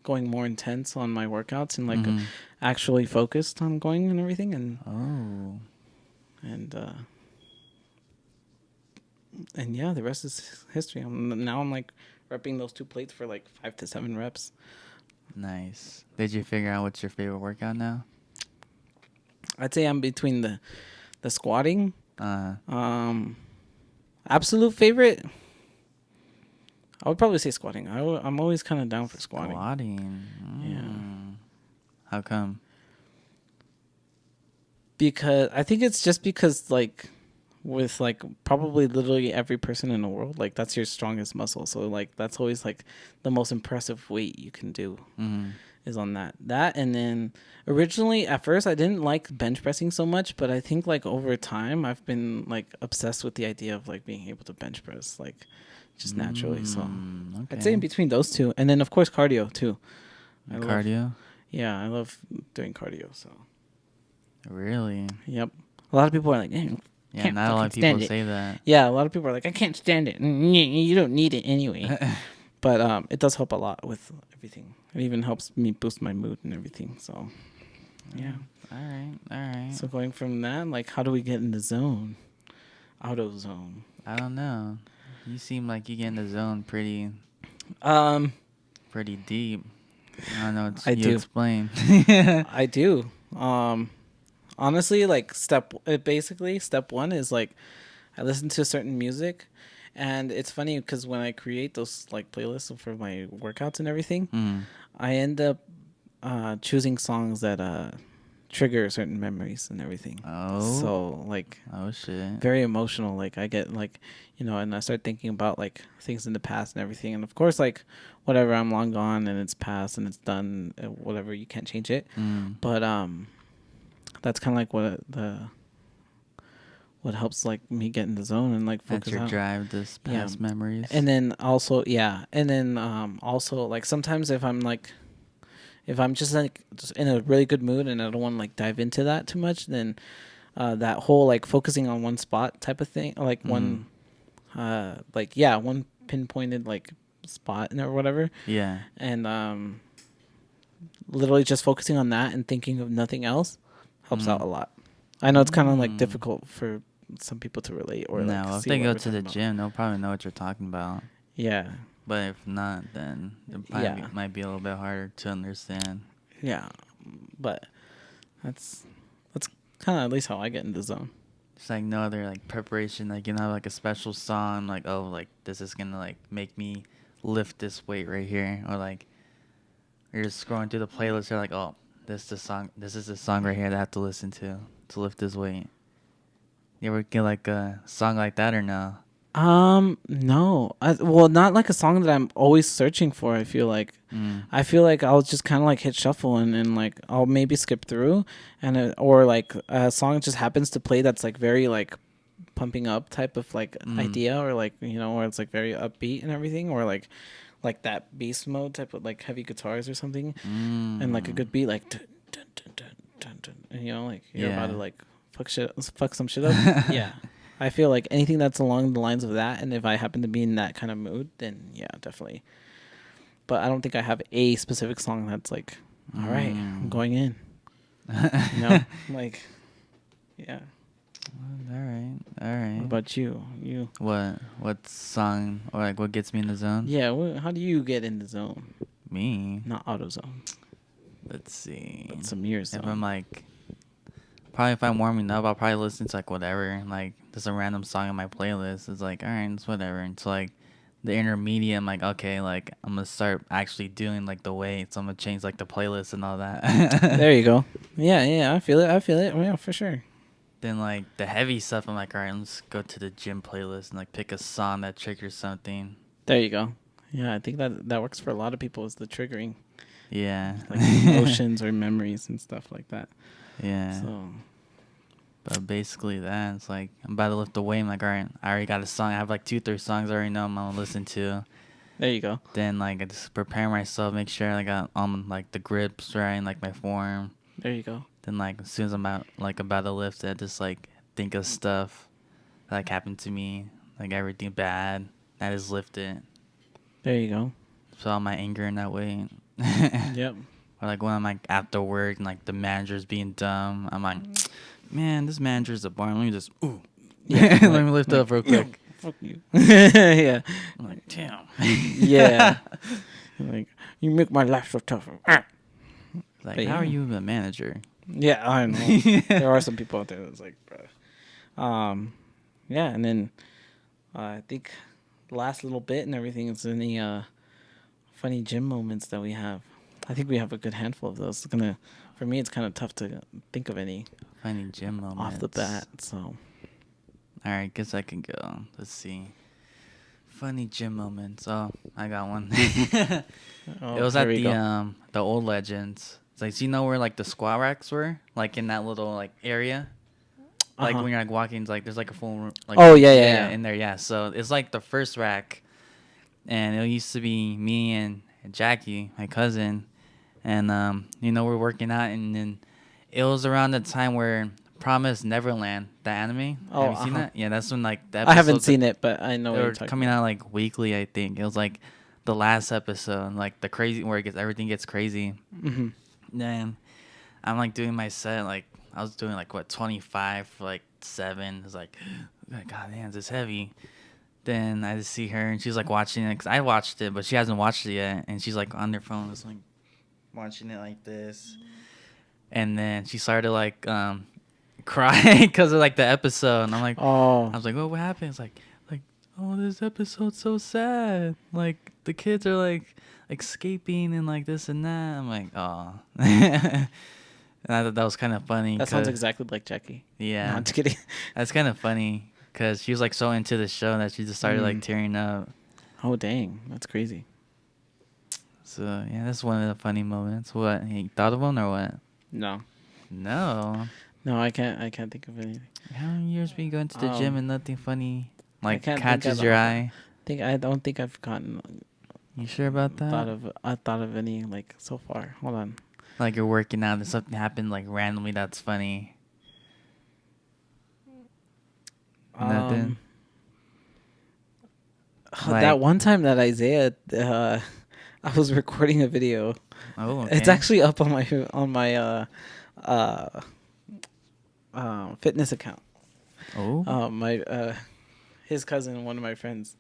going more intense on my workouts and like Mm-hmm. actually focused on going and everything, Oh. and and yeah, the rest is history. Now I'm like repping those two plates for like 5 to 7 reps. Nice. Did you figure out what's your favorite workout now? I'd say I'm between the squatting. Uh Absolute favorite, I would probably say squatting. I'm always kind of down for squatting. Squatting. Yeah, Mm. How come? because I think it's just because like with like probably literally every person in the world, like that's your strongest muscle. So like that's always like the most impressive weight you can do Mm-hmm. is on that. And then originally at first I didn't like bench pressing so much, but I think like over time I've been like obsessed with the idea of like being able to bench press like just naturally. So Mm, I'd say in okay. between those two, and then of course cardio too. I love, Cardio? yeah, I love doing cardio. So Really? yep, a lot of people are like, "Eh, Yeah, can't not a lot fucking of people stand it." say that. Yeah, a lot of people are like, "I can't stand it." You don't need it anyway, but it does help a lot with everything. It even helps me boost my mood and everything. So yeah. All right. All right. So going from that, like, how do we get in the zone? Auto zone. I don't know. You seem like you get in the zone Um, pretty deep. I don't know. I You do. explain. I do. Honestly, like basically step one is like I listen to certain music, and it's funny because when I create those like playlists for my workouts and everything, Mm. I end up choosing songs that trigger certain memories and everything. Oh. So like Oh shit. very emotional. Like I get like and I start thinking about like things in the past and everything. And of course, like whatever, I'm long gone and it's past and it's done. Whatever, you can't change it. Mm. But that's kind of like what helps like me get in the zone and like That's focus your out. drive. This Yeah, past memories. and then also also like sometimes if I'm just like just in a really good mood and I don't want to like dive into that too much, then that whole like focusing on one spot type of thing, like Mm. one pinpointed like spot or whatever, Yeah. and literally just focusing on that and thinking of nothing else helps out Mm. a lot. I know it's kind of like Mm. difficult for some people to relate or like No, if see they what go we're to talking the about. gym, they'll probably know what you're talking about. Yeah. But if not, then it Yeah. might be a little bit harder to understand. Yeah. But that's that's kind of at least how I get in the zone. It's like no other like preparation. Like you know, like a special song. Like oh, like this is gonna like make me lift this weight right here, or like you're just scrolling through the playlist. You're like, oh, this the song. This is the song right here that I have to listen to lift this weight. You ever get like a song like that or no? No. Well, not like a song that I'm always searching for. Mm. I feel like I'll just kind of like hit shuffle and like I'll maybe skip through, or like a song just happens to play that's like very like pumping up type of like Mm. idea, or like where it's like very upbeat and everything, or like that beast mode type of like heavy guitars or something, and like a Mm. good beat like dun, dun, dun, dun, dun, dun, and like you're about to Yeah. like fuck some shit up. Yeah. I feel like anything that's along the lines of that, and if I happen to be in that kind of mood, then yeah, definitely. But I don't think I have a specific song that's like, all right, I'm Mm. going in. You know, like, yeah. All right. All What right. about you? What song or like what gets me in the zone? Yeah. How do you get in the zone? Me. Not auto zone, Let's see. but Samir's If I'm zone. like probably if I'm warming up, I'll probably listen to like whatever, like just a random song on my playlist. It's like, all right, it's whatever. Until like the intermediate, I'm like, okay, like I'm gonna start actually doing like the weights. I'm gonna change like the playlist and all that. There you go. Yeah, yeah. I feel it. I feel it. Yeah, for sure. Then like the heavy stuff, I'm like, all right, let's go to the gym playlist and like pick a song that triggers something. There you go. Yeah, I think that works for a lot of people. Is the triggering Yeah. like emotions or memories and stuff like that. Yeah. So But basically that it's like I'm about to lift the weight. I'm like, all right, I already got a song. I have like 2, 3 songs I already know I'm gonna listen to. there you go. Then like I just prepare myself, make sure I got like the grips right, and like my form. There you go. Then like as soon as I'm about to lift, I just like think of stuff that like happened to me, like everything bad. I just lift it. There you go. So all my anger in that way. Yep. Or like when I'm like after work and like the manager's being dumb, I'm like, man, this manager's a barn. Let me just Yeah. let me lift it up real quick. Fuck you. Yeah. I'm like, damn. Yeah. Like, you make my life so tough. Like, But how yeah. are you the manager? Yeah, I know. There are some people out there that's like, bruh. Yeah, and then I think the last little bit and everything is any funny gym moments that we have. I think we have a good handful of those. For me, it's kind of tough to think of any Finding gym moments. off the bat. So, All right, guess I can go. Let's see. Funny gym moments. Oh, I got one. oh, It was there at we go. the old Legends. It's like, so you know where like the squat racks were, like in that little like area. Like Uh-huh. when you're like walking, it's like there's like a full room. Like, Oh, yeah, yeah, yeah. in there, yeah. So it's like the first rack, and it used to be me and Jackie, my cousin, and we're working out, and then it was around the time where Promise Neverland, the anime. Oh, Have you seen uh-huh. that? Yeah, that's when like the I haven't episodes seen it, but I know they what you're were talking coming about. out like weekly. I think it was like the last episode, like the crazy where everything gets crazy. Mm-hmm. Then I'm like doing my set, like I was doing like what 25 for like 7. It's like, God damn, this heavy. Then I just see her and she's like watching it because I watched it, but she hasn't watched it yet, and she's like on their phone, just like watching it like this. And then she started like crying because of like the episode, and I'm like, Oh, I was like, what happened? It's like, oh, this episode's so sad. Like the kids are like escaping and like this and that. I'm like, oh. And I thought that was kind of funny. that sounds exactly like Jackie. No, Yeah, I'm just kidding. that's kind of funny because she was like so into the show that she just started like tearing up. Oh, dang. That's crazy. So yeah, that's one of the funny moments. What, you thought of one or what? No. No. No, I can't think of anything. How many years been going to the gym and nothing funny like can't think catches of your a- eye? I don't think I've gotten You sure about that? thought of any like so far. Hold on. Like you're working out and something happened like randomly that's funny. Nothing. That one time that Isaiah, I was recording a video. Oh, okay. It's actually up on my fitness account. Oh. My his cousin, one of my friends,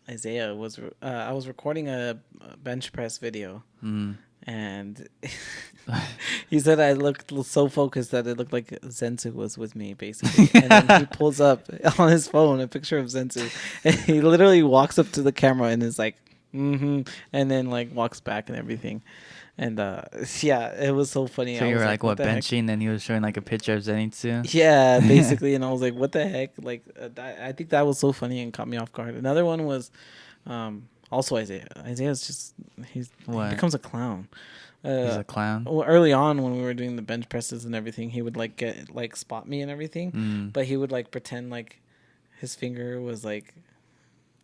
Isaiah was I was recording a bench press video, Mm. and he said I looked so focused that it looked like Zensu was with me, basically. And then he pulls up on his phone a picture of Zensu, and he literally walks up to the camera and is like, "Mm-hmm," and then like walks back and everything. And yeah, it was so funny. So I you was were like, like "What what the heck?" benching, and he was showing like a picture of Zenitsu. Yeah, basically. And I was like, "What the heck?" Like, I think that was so funny and caught me off guard. Another one was also Isaiah. Isaiah's just he What? becomes a clown. He's Uh, a clown. well, early on when we were doing the bench presses and everything, he would like get like spot me and everything, Mm. but he would like pretend like his finger was like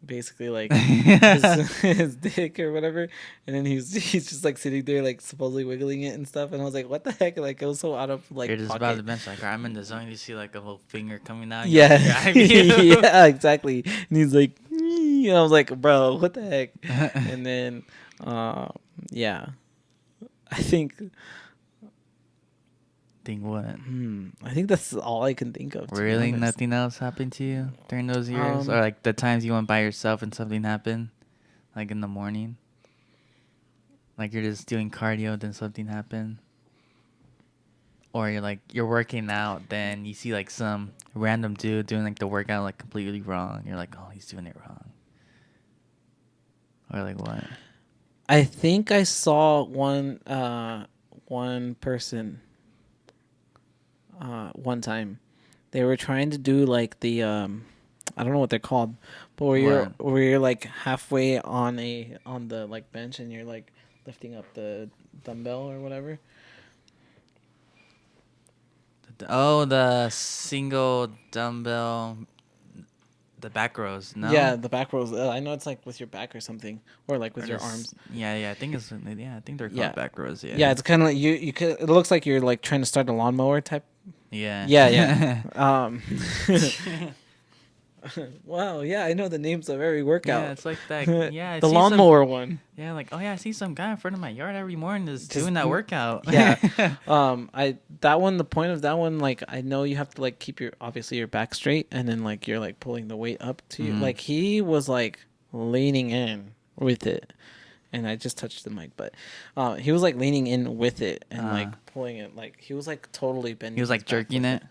basically like his dick or whatever, and then he's just like sitting there like supposedly wiggling it and stuff, and I was like, what the heck? Like it was so out of You're like just about to pocket. bench like I'm in the zone. You see like a whole finger coming out. You're Yeah, like in your eye view. yeah, exactly. And he's like, and I was like, bro, what the heck? And then, uh, yeah, I think. Think what? I think that's all I can think of. To be Really, honest. nothing else happened to you during those years, or like the times you went by yourself and something happened, like in the morning, like you're just doing cardio, then something happened, or you're working out, then you see like some random dude doing like the workout like completely wrong. You're like, oh, he's doing it wrong, or like what? I think I saw one person one time. They were trying to do like the I don't know what they're called, but What? where you're like halfway on the like bench and you're like lifting up the dumbbell or whatever. Oh, the single dumbbell, the back rows. No. Yeah, the back rows. I know it's like with your back or something, or like with Or your just arms. yeah, I think I think they're Yeah, called back rows. yeah. Yeah. It's kind of like you could. It looks like you're like trying to start a lawnmower type. Yeah. Yeah, yeah. Wow, yeah, I know the names of every Yeah, workout. it's like that. Yeah, I The see some. lawnmower one. Yeah, like oh yeah, I see some guy in front of my yard every morning just Just doing that workout. yeah. I that one. The point of that one, like I know you have to like keep your obviously your back straight, and then like you're like pulling the weight up to you. Mhm. Like he was like leaning in with it, and I just touched the mic, but he was like leaning in with it and like Uh, pulling it. Like he was like totally bending. he was his like back jerking with it.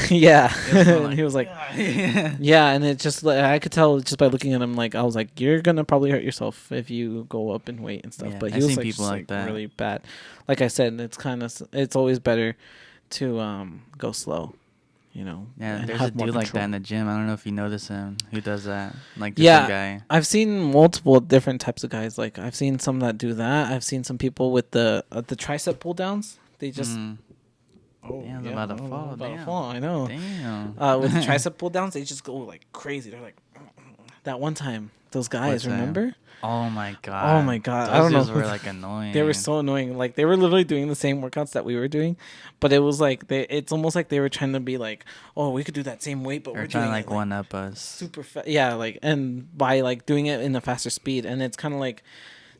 Yeah, It was going and he was like, yeah. yeah, and it just like I could tell just by looking at him. Like I was like, you're gonna probably hurt yourself if you go up in weight and stuff. Yeah, But he I've was seen like people just like like that. really bad. Like I said, it's always better to go slow, you know, Yeah, and there's a have more dude like that control. in the gym. I don't know if you notice him. Who does that? Like just some Yeah, guy. I've seen multiple different types of guys. Like I've seen some that do that. I've seen some people with the tricep pull downs. They just Mm. oh Damn, I'm yeah, about to oh, fall. about to Damn. fall. I know. Damn. With the tricep pull downs, they just go like crazy. They're like that one time. Those guys, What's that? remember? Oh my Oh god. my god, I Those don't know. dudes were like They were annoying. so annoying. Like they were literally doing the same workouts that we were doing, but it was like it's almost like they were trying to be like, oh, we could do that same weight, but They're we're trying to doing like it like one up us. super fast. Yeah, like and by like doing it in a faster speed, and it's kind of like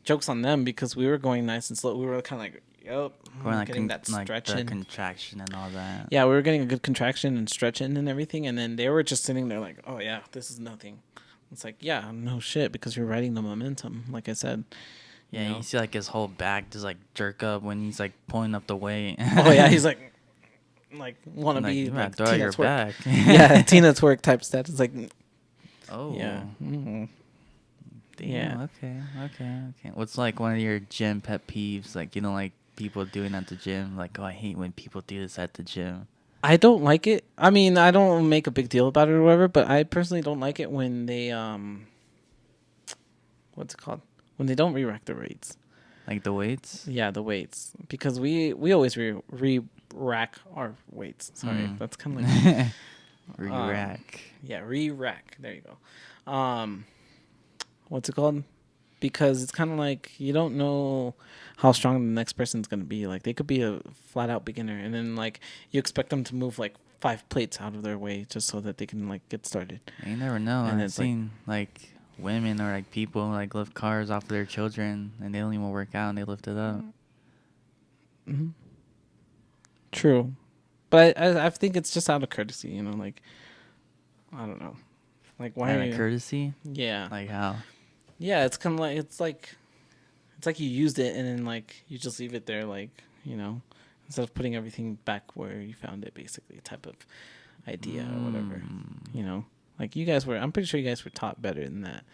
jokes on them because we were going nice and slow. We were kind of like, yep, Going like getting that like stretch the in. contraction and all that. Yeah, we were getting a good contraction and stretch in and everything, and then they were just sitting there like, oh yeah, this is nothing. It's like, yeah, no shit, because you're riding the momentum, like I said. Yeah, You know? you see like his whole back just like jerk up when he's like pulling up the weight. Oh yeah, he's like wanna like, be you gotta like throw out Tina your Twerk. back. Yeah, Tina Twerk type stats. It's like, Oh. yeah, Damn. yeah. Okay. What's like one of your gym pet peeves? Like you don't like people doing at the gym. Like oh, I hate when people do this at the gym. I don't like it. I mean, I don't make a big deal about it or whatever, but I personally don't like it when they what's it called? When they don't re-rack the weights. Like the weights. Yeah, the weights, because we always re-rack our weights. Sorry, that's kind of like Re-rack. yeah, re-rack. There you go. What's it called? Because it's kind of like you don't know how strong the next person's gonna be. Like they could be a flat out beginner, and then like you expect them to move like 5 plates out of their way just so that they can like get started. You never know. And I've it's like, seen like women or like people like lift cars off of their children and they don't even work out and they lift it up. mm-hmm. True, but I think it's just out of courtesy. You know, like I don't know. Like, why Out are of you? courtesy? Yeah, Like how? yeah. It's kind of like it's like you used it and then like you just leave it there, like instead of putting everything back where you found it, basically type of idea or whatever. Mm. You know, like you guys were. I'm pretty sure you guys were taught better than that.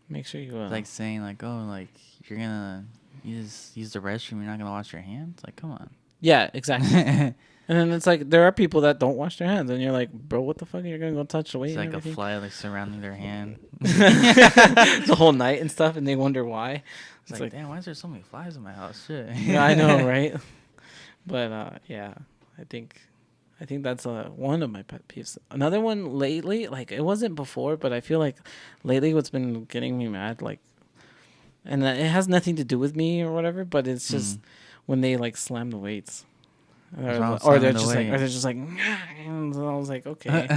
Make sure you. It's like saying like, oh, like you're gonna you just use the restroom. You're not gonna wash your hands. Like, come on. Yeah, exactly. And then it's like there are people that don't wash their hands, and you're like, bro, what the fuck? You're gonna go touch the weight It's and like a everything fly like surrounding their hand. the whole night and stuff, and they wonder why. It's It's like, like, damn, why is there so many flies in my house? Shit. yeah, I know, right? But yeah, I think that's one of my pet peeves. Another one lately, like it wasn't before, but I feel like lately what's been getting me mad, like, and it has nothing to do with me or whatever, but it's just Mm. when they like slam the weights, What's wrong with or they're slamming the just like, weight? and I was like, okay,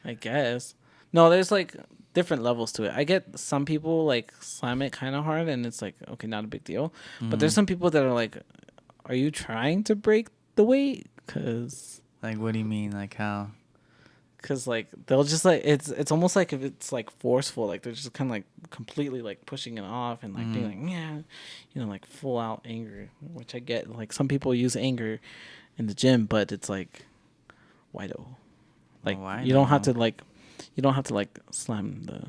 I guess. No, there's like different levels to it. I get some people like slam it kind of hard, and it's like, okay, not a big deal. But there's Mhm. some people that are like, are you trying to break the weight? Like, what do you mean? Like how? Cause like they'll just like it's almost like if it's like forceful, like they're just kind of like completely like pushing it off and like being Mm. like, yeah, like full out anger, which I get. Like some people use anger in the gym, but it's like, why though? Like Why you don't have though? to like slam the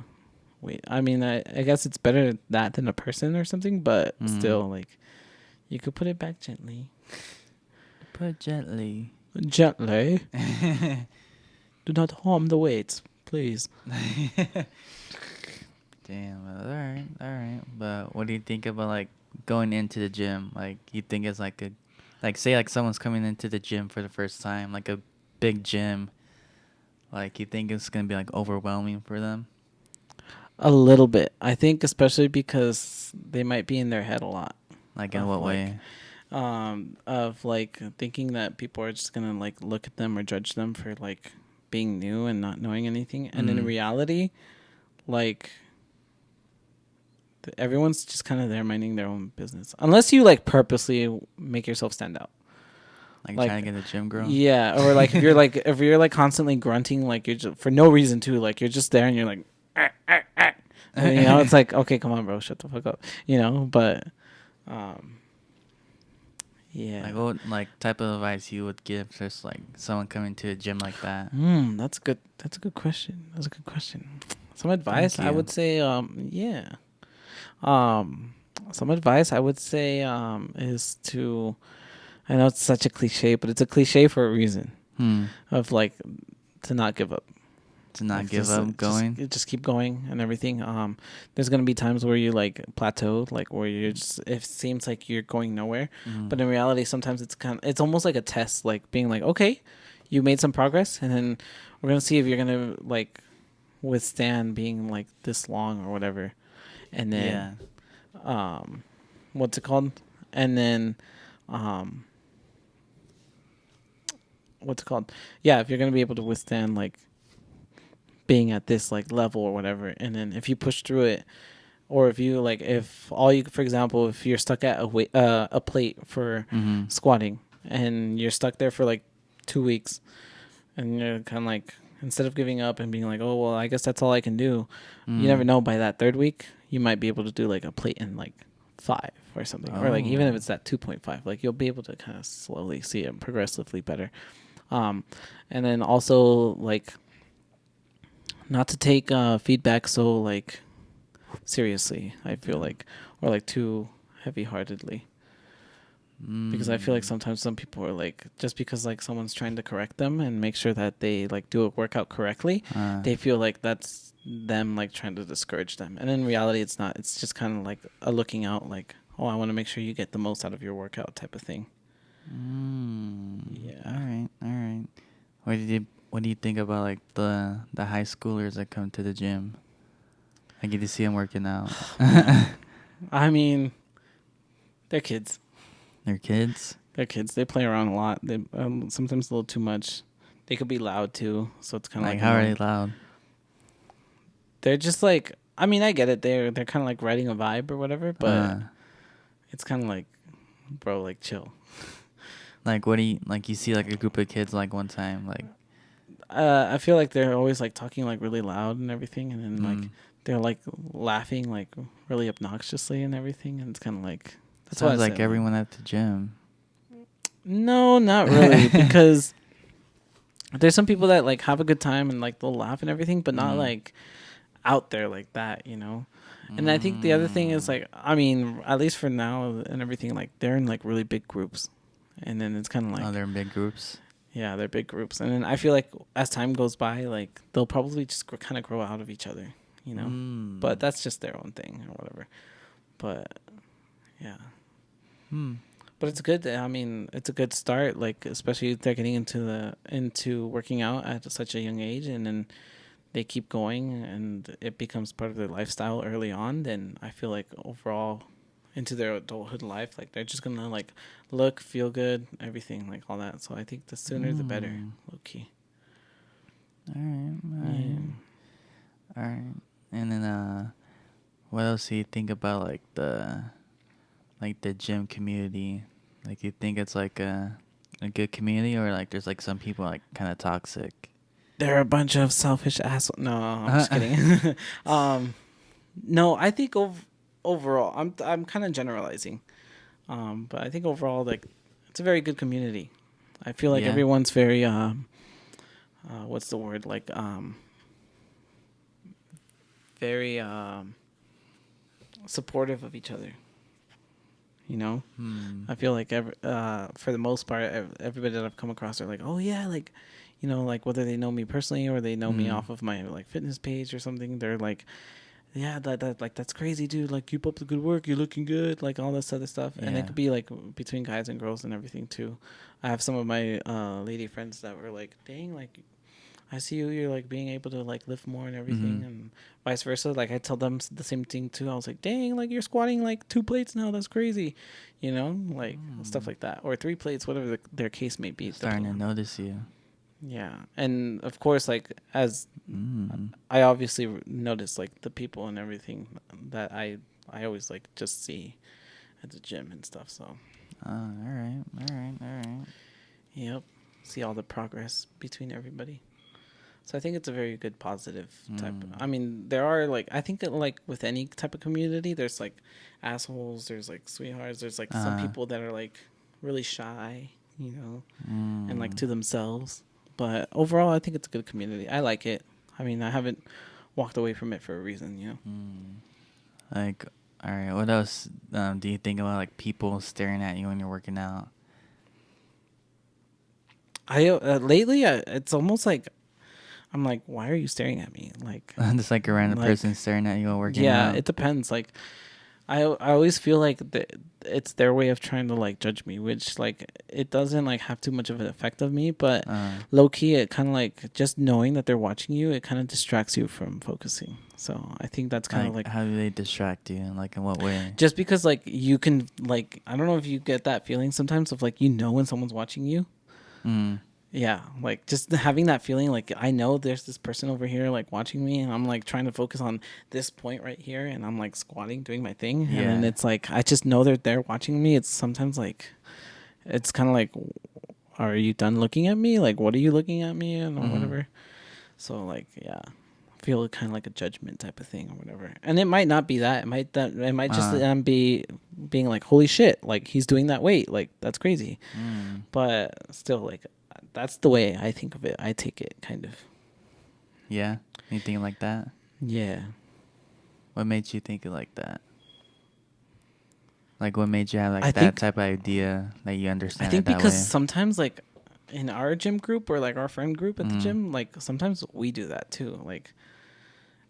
weight. I mean, I guess it's better that than a person or something, but Mm. still, like you could put it back gently, Put gently. gently. Do not harm the weights, please. Damn. All right. All right. But what do you think about like going into the gym? Like, you think it's like a, like say like someone's coming into the gym for the first time, like a big gym. Like, you think it's gonna be like overwhelming for them? A little bit. I think especially because they might be in their head a lot Like, in of what way? thinking that people are just going to like look at them or judge them for like being new and not knowing anything. And in Mm. reality, like everyone's just kind of there minding their own business. Unless you like purposely make yourself stand out. Like, Like trying to get the gym girl. yeah, or like if you're like constantly grunting like you're just for no reason too, like you're just there and you're like and, it's like, okay, come on, bro, shut the fuck up, but um yeah. Like, what like type of advice you would give just like someone coming to a gym like that? That's a good question. That's a good question. Some Thank advice I you. would say, yeah. Um, some advice I would say, is to. I know it's such a cliche, but it's a cliche for a reason. Hmm. Of like to not give up. To not Like give up going. just keep going and everything. There's gonna be times where you like plateau, like where you're just it seems like you're going nowhere, Mm. but in reality, sometimes it's almost like a test, like being like, okay, you made some progress, and then we're gonna see if you're gonna like withstand being like this long or whatever, and then Yeah. what's it called, and then um, what's it called? Yeah, if you're gonna be able to withstand like being at this like level or whatever, and then if you push through it, or if you like if all you for example if you're stuck at a plate for Mm-hmm. squatting and you're stuck there for like 2 weeks, and you're kind of like, instead of giving up and being like, oh well, I guess that's all I can do, you never Mm. know, by that third week you might be able to do like a plate in like 5 or something, or like even if Oh. it's that 2.5, like you'll be able to kind of slowly see it progressively better. um and then also like not to take feedback so like seriously, I feel Yeah. like, or like too heavy-heartedly, because I feel like Mm. sometimes some people are like, just because like someone's trying to correct them and make sure that they like do a workout correctly, Uh. they feel like that's them like trying to discourage them, and in reality it's not. It's just kind of like a looking out, like, oh, I want to make sure you get the most out of your workout type of thing. All Yeah. right. All right. What do you think about like the high schoolers that come to the gym? I get to see them working out. I mean, they're kids. They're kids. They're kids. They play around a lot. They sometimes a little too much. They could be loud too, so it's kind of Like, like how are they annoying. loud? They're just like, I mean, I get it. They're kind of like riding a vibe or whatever, but Uh. it's kind of like, bro, like chill. Like, what do you like? You see like a group of kids like one time, like I feel like they're always like talking like really loud and everything, and then like Mm. they're like laughing like really obnoxiously and everything, and it's kind of like that's why I Sounds say like like everyone at the gym. no, not really, because there's some people that like have a good time and like they'll laugh and everything, but not Mm. like out there like that, you know. And I think the other thing is Mm. like, I mean, at least for now and everything, like they're in like really big groups, and then it's kind of Oh, like they're in big groups. yeah, they're big groups, and then I feel like as time goes by, like they'll probably just kind of grow out of each other, you know. But Mm. that's just their own thing or whatever. But yeah, Hmm. but it's good. I mean, it's a good start. Like especially if they're getting into working out at such a young age, and then they keep going, and it becomes part of their lifestyle early on. Then I feel like overall, into their adulthood life, like they're just gonna like look, feel good, everything, like all that. So I think the sooner the better, Mm. low key. All right. All Yeah. right. All right. And then what else do you think about like the gym community? Like you think it's like a good community, or like there's like some people like kind of toxic? They're a bunch of selfish assholes. No, I'm just kidding. um, no, I think overall, I'm kind of generalizing. But I think overall, like, it's a very good community. I feel like Yeah. everyone's very what's the word? Like, very supportive of each other. You know, Hmm. I feel like for the most part, everybody that I've come across are like, oh yeah, like, you know, like whether they know me personally or they know me Mm. off of my like fitness page or something, they're like, yeah, that like that's crazy, dude. Like keep up the good work. You're looking good. Like all this other stuff, and it Yeah. could be like between guys and girls and everything too. I have some of my lady friends that were like, dang, like I see you. You're like being able to like lift more and Mm-hmm. everything, and vice versa. Like I tell them the same thing too. I was like, dang, like you're squatting like 2 plates now. That's crazy, you know, like stuff Mm. like that, or 3 plates, whatever their case may be. Starting to notice you. Yeah, and of course, like as Mm. I obviously notice like the people and everything that I always like just see at the gym and stuff. So All right. All right. All right. yep, see all the progress between everybody. So I think it's a very good positive type. Mm. I mean, there are like I think that, like with any type of community, there's like assholes, there's like sweethearts, there's like some Uh. people that are like really shy, you know, and like Mm. to themselves. But overall, I think it's a good community. I like it. I mean, I haven't walked away from it for a reason, you know. Mm. Like, all right. What else do you think about like people staring at you when you're working out? I lately it's almost like I'm like, why are you staring at me? Just like a random Like person staring at you while working yeah, out. it depends. Like I always feel like it's their way of trying to like judge me, which like it doesn't like have too much of an effect of me, but Uh. low key it kind of like just knowing that they're watching you, it kind of distracts you from focusing. So I think that's kind of Like, like how do they distract you? Like, in what way? just because like you can like I don't know if you get that feeling sometimes of like you know when someone's watching you. Mm. Yeah, like just having that feeling, like I know there's this person over here like watching me, and I'm like trying to focus on this point right here, and I'm like squatting, doing my thing, and then Yeah. it's like I just know they're there watching me. It's sometimes like it's kind of like, are you done looking at me? Like, what are you looking at me and or Mm-hmm. whatever. So like, yeah, feel kind of like a judgment type of thing or whatever. And it might not be that. It might just Uh. be being like, holy shit, like he's doing that weight, like that's crazy. Mm. But still, like that's the way I think of it. I take it kind of. Yeah. Anything like that? Yeah. What made you think it like that? Like, what made you have I like that think type of idea that you I understand it think that because way? sometimes like in our gym group or like our friend group at the Mm. gym, like sometimes we do that too. Like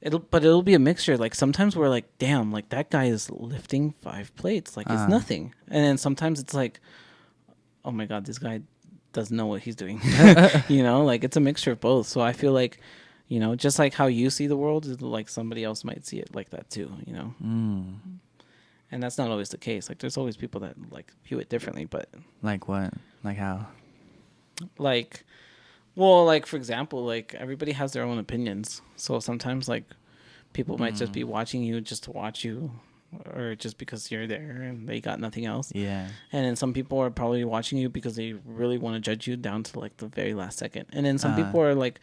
it'll be a mixture. Like sometimes we're like, damn, like that guy is lifting 5 plates, like it's Uh. nothing. And then sometimes it's like, oh my god, this guy doesn't know what he's doing. You know, like it's a mixture of both. So I feel like, you know, just like how you see the world, like somebody else might see it like that too. You know, Mm. and that's not always the case. Like there's always people that like view it differently, but Like what? Like how? like, well, like for example, like everybody has their own opinions. So sometimes like people might just Mm. be watching you just to watch you or just because you're there and they got nothing else. Yeah. And then some people are probably watching you because they really want to judge you down to like the very last second. And then some people are like,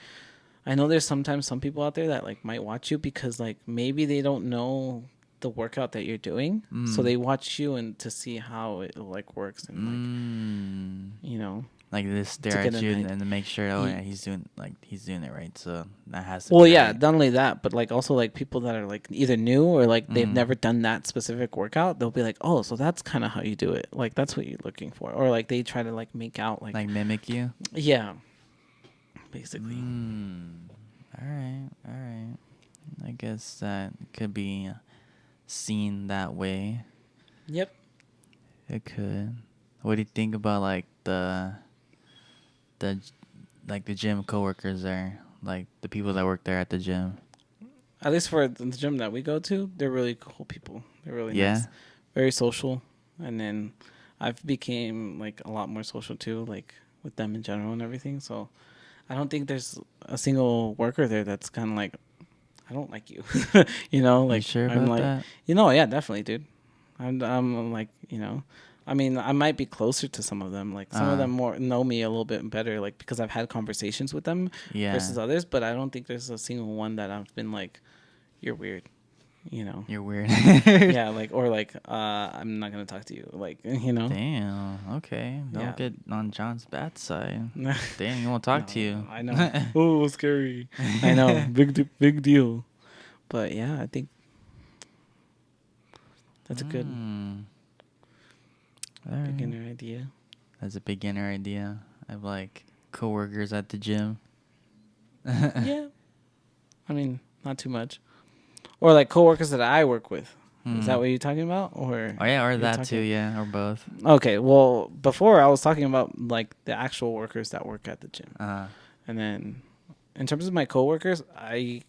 I know there's sometimes some people out there that like might watch you because like maybe they don't know the workout that you're doing, so they watch you and to see how it like works and like Like they stare to get at an you idea. and to make sure, oh yeah, he's doing it right. So that has to Well, be yeah, right. not only that, but like also like people that are like either new or like they've never done that specific workout, they'll be like, oh, so that's kind of how you do it. Like that's what you're looking for, or like they try to like make out like Like mimic you. yeah, basically. All right, all right. I guess that could be seen that way. Yep. It could. What do you think about like the like the gym coworkers there, like the people that work there at the gym? At least for the gym that we go to, they're really cool people. They're really Yeah. nice, very social, and then I've became like a lot more social too, like with them in general and everything. So I don't think there's a single worker there that's kind of like, I don't like you, You like sure I'm about like, that? yeah, definitely, dude. I'm like, I mean, I might be closer to some of them. Like some of them more know me a little bit better, like because I've had conversations with them Yeah. versus others. But I don't think there's a single one that I've been like, you're weird, you know. You're weird. Yeah, like or like I'm not gonna talk to you, like Damn. Okay. Yeah. Don't get on John's bad side. No, Damn, he won't talk to you. I know. Oh, scary. I know. Big deal. But yeah, I think that's a good All right. beginner idea. That's a beginner idea. I have like coworkers at the gym. Yeah. I mean, not too much. Or like coworkers that I work with. Is that what you're talking about? Or Oh yeah, or you're that too, talking... yeah, or both. Okay, well, before I was talking about like the actual workers that work at the gym. Uh And then in terms of my coworkers, I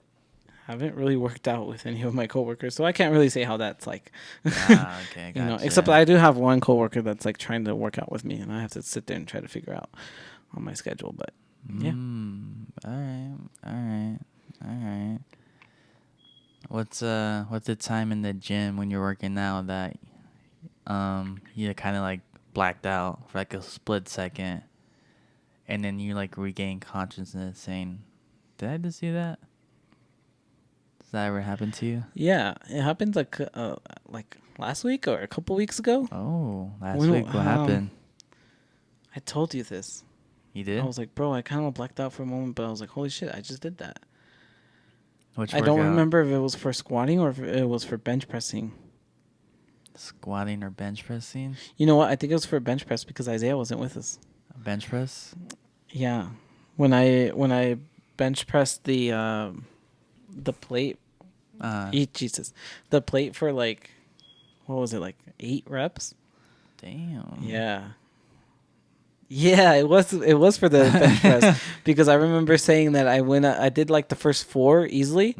haven't really worked out with any of my coworkers, so I can't really say how that's like. okay, gotcha. Except I do have one coworker that's like trying to work out with me, and I have to sit there and try to figure out on my schedule. But yeah, All right, all right, all right. What's the time in the gym when you're working out that you kind of like blacked out for like a split second, and then you like regain consciousness, saying, "Did I just do that? Does that ever happen to you?" yeah, it happened like last week or a couple weeks ago. Oh, last When week what happened? I told you this. You I did? was like, bro, I kind of blacked out for a moment, but I was like, holy shit, I just did that. Which I don't workout? remember if it was for squatting or if it was for bench pressing. Squatting or bench pressing? You know what? I think it was for bench press because Isaiah wasn't with us. Bench press? Yeah, when I bench pressed the plate. Jesus, the plate for like, what was it, like 8 reps? Damn. Yeah. Yeah, it was for the bench press because I remember saying that I did like the first 4 easily,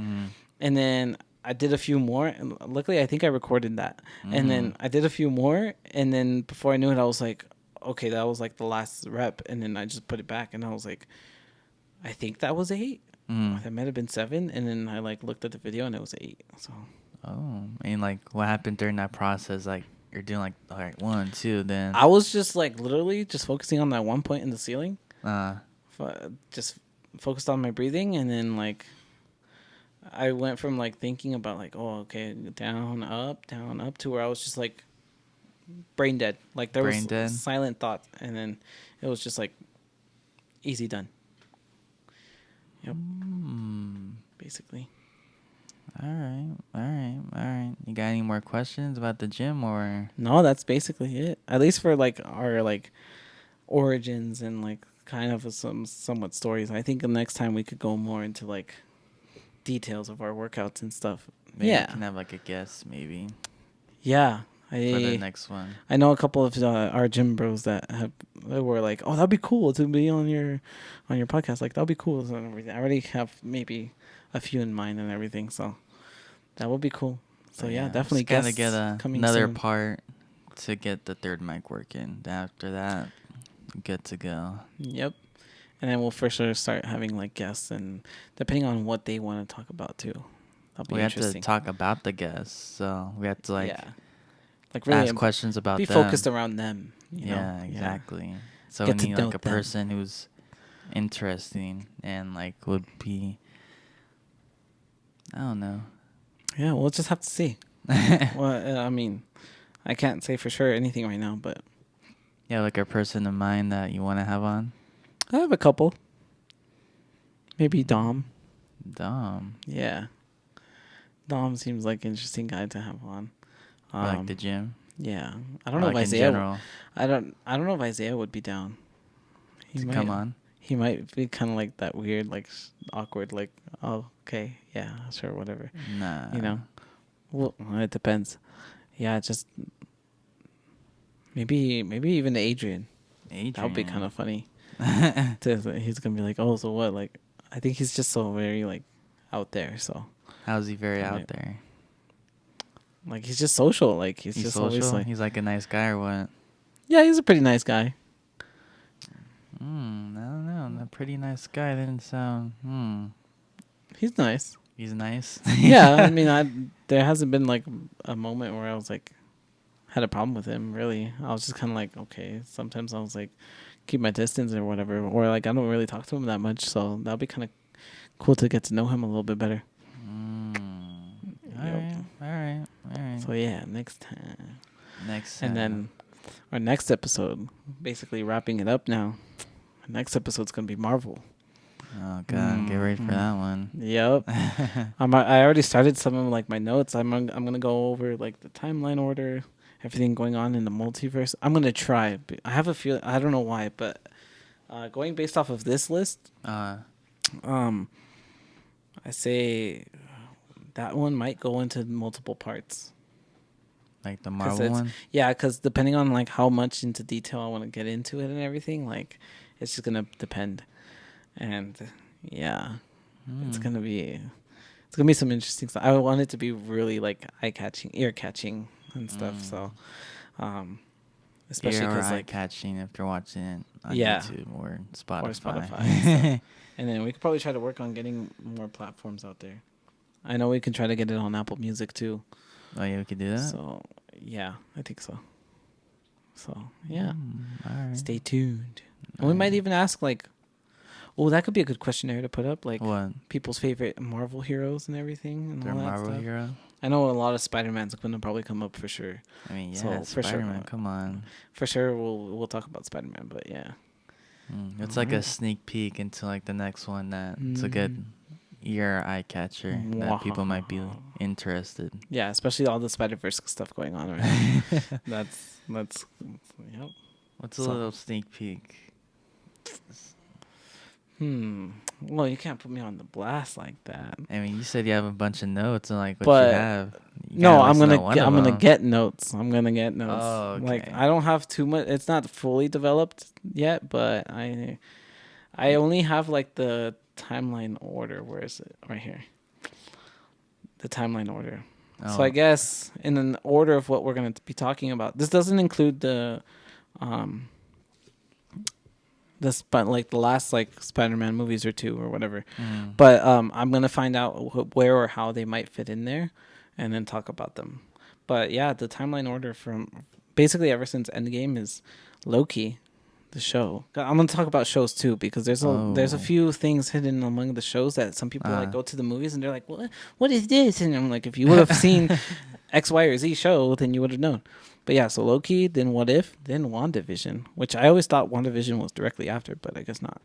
and then I did a few more, and luckily I think I recorded that, and then I did a few more, and then before I knew it, I was like, okay, that was like the last rep, and then I just put it back, and I was like, I think that was 8. That might have been 7, and then I like looked at the video and it was 8. So. Oh, and like what happened during that process? Like you're doing like all right, 1, 2, then I was just like literally just focusing on that one point in the ceiling. Just focused on my breathing, and then like I went from like thinking about like, oh, okay, down up to where I was just like brain dead. Like there brain was dead. silent thought, and then it was just like easy done. Yep. Basically. All right, all right, all right. You got any more questions about the gym or? No, that's basically it. At least for like our like origins and like kind of some somewhat stories. I think the next time we could go more into like details of our workouts and stuff. Maybe Yeah. you can have like a guest maybe Yeah. for the next one. I know a couple of our gym bros that were like, "Oh, that'd be cool to be on your podcast. Like that'd be cool." And everything. I already have maybe a few in mind and everything, so that would be cool. So yeah, definitely gotta guests get coming another soon. part to get the third mic working. After that, good to go. Yep. And then we'll for sure start having like guests, and depending on what they want to talk about too. That'll be We had to interesting. talk about the guests, so we had to like Yeah, like really ask questions about be them. focused around them. You know. Yeah, Yeah. exactly. So we Get to need know like a them. person who's interesting and like would be, I don't know. Yeah, we'll just have to see. Well, I mean, I can't say for sure anything right now, but Yeah, like a person in mind that you want to have on. I have a couple. Maybe Dom. Dumb. Yeah, Dom seems like an interesting guy to have on. Or like the gym. Yeah, I don't Or know if like in Isaiah. general I don't know if Isaiah would be down. He to might. come on. He might be kind of like that weird, like awkward, like oh okay, yeah, sure, whatever. You Nah. know. Well, it depends. Yeah, just maybe even Adrian. That would be kind Adrian. of funny. He's gonna be like, oh, so what? Like, I think he's just so very like out there. So How's he very that out might there? like he's just social. Like he's He's just always social? like, He's like a nice guy or what? yeah, he's a pretty nice guy. I don't know. A pretty nice guy didn't sound. He's nice. He's nice. Yeah, I mean, there hasn't been like a moment where I was like had a problem with him. Really, I was just kind of like, okay. Sometimes I was like, keep my distance or whatever, or like I don't really talk to him that much. So that'll be kind of cool to get to know him a little bit better. All Yep. right. All right. All right. So yeah, next time. Next. And then our next episode, basically wrapping it up now. Our next episode's gonna be Marvel. Oh God, get ready for that one. Yep. I already started some of like my notes. I'm gonna go over like the timeline order, everything going on in the multiverse. I'm gonna try. I have a feel. I don't know why, but going based off of this list, I say that one might go into multiple parts. Like the Marvel one. Yeah, because depending on like how much into detail I want to get into it and everything, like it's just gonna depend. And yeah, it's gonna be some interesting stuff. I want it to be really like eye catching, ear catching, and stuff. So, especially Ear or because eye like catching if you're watching it on Yeah. YouTube or Spotify. or Spotify, and then we could probably try to work on getting more platforms out there. I know we can try to get it on Apple Music too. Oh yeah, we could do that. So yeah, I think so. So yeah, All right. stay tuned. And we might even ask like, oh, that could be a good questionnaire to put up, like What? people's favorite Marvel heroes and everything, and Their all that Marvel stuff. hero? I know a lot of Spider-Man's going to probably come up for sure. I mean, yeah, So, for sure. Spider-Man. Come on. For sure, we'll talk about Spider-Man, but yeah. It's like a sneak peek into like the next one. That's a good ear eye catcher that people might be interested. Yeah, especially all the Spider-Verse stuff going on right now. that's yep. What's a little sneak peek? Well, you can't put me on the blast like that. I mean, you said you have a bunch of notes and like what But you have. You No, gotta at I'm least know gonna one get, of I'm gonna them. get notes. I'm gonna get notes. Oh, okay. Like I don't have too much. It's not fully developed yet, but I only have like the timeline order. Where is it? Right here. The timeline order. So I guess in an order of what we're gonna be talking about. This doesn't include the like the last like Spider-Man movies or two or whatever. But I'm gonna find out where or how they might fit in there, and then talk about them. But yeah, the timeline order from basically ever since Endgame is Loki, the show. I'm gonna talk about shows too because there's a few things hidden among the shows that some people like go to the movies and they're like, what is this? And I'm like, if you would have seen X, Y, or Z show, then you would have known. But yeah, so Loki, then What If, then WandaVision, which I always thought WandaVision was directly after, but I guess not.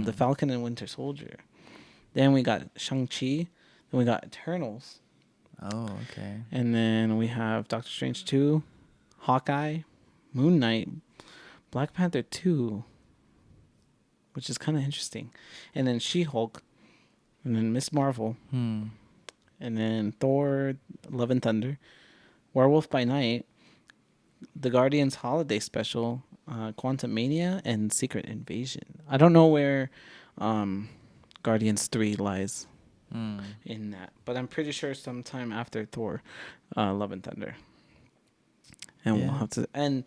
The Falcon and Winter Soldier. Then we got Shang-Chi. Then we got Eternals. Oh, okay. And then we have Doctor Strange 2, Hawkeye, Moon Knight, Black Panther 2, which is kind of interesting. And then She-Hulk. And then Miss Marvel. And then Thor, Love and Thunder. Werewolf by Night. The Guardians Holiday Special, Quantum Mania, and Secret Invasion. I don't know where Guardians 3 lies in that, but I'm pretty sure sometime after Thor, Love and Thunder. And we'll have to and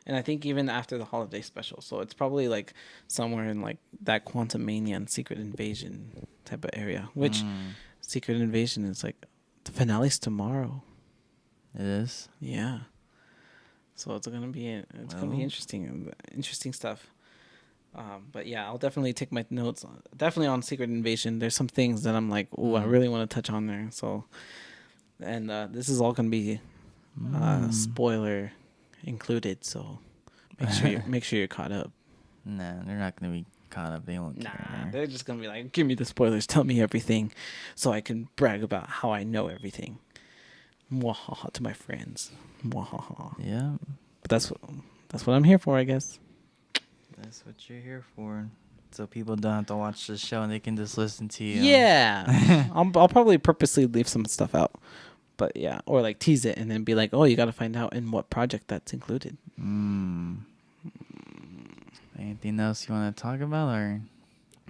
I think even after the Holiday Special, so it's probably like somewhere in like that Quantum Mania and Secret Invasion type of area, which Secret Invasion is like the finale's tomorrow. It is. Yeah. So it's gonna be interesting stuff. But yeah, I'll definitely take my notes. Definitely on Secret Invasion. There's some things that I'm like, oh, I really want to touch on there. So, and this is all gonna be spoiler included. So make sure you're caught up. Nah, they're not gonna be caught up. They won't Nah, care. they're just gonna be like, give me the spoilers, tell me everything, so I can brag about how I know everything. Mwahaha to my friends. Mwahaha. Yeah. But that's what I'm here for, I guess. That's what you're here for. So people don't have to watch the show and they can just listen to you. Yeah. I'll probably purposely leave some stuff out. But yeah, or like tease it and then be like, oh, you got to find out in what project that's included. Anything else you want to talk about, or?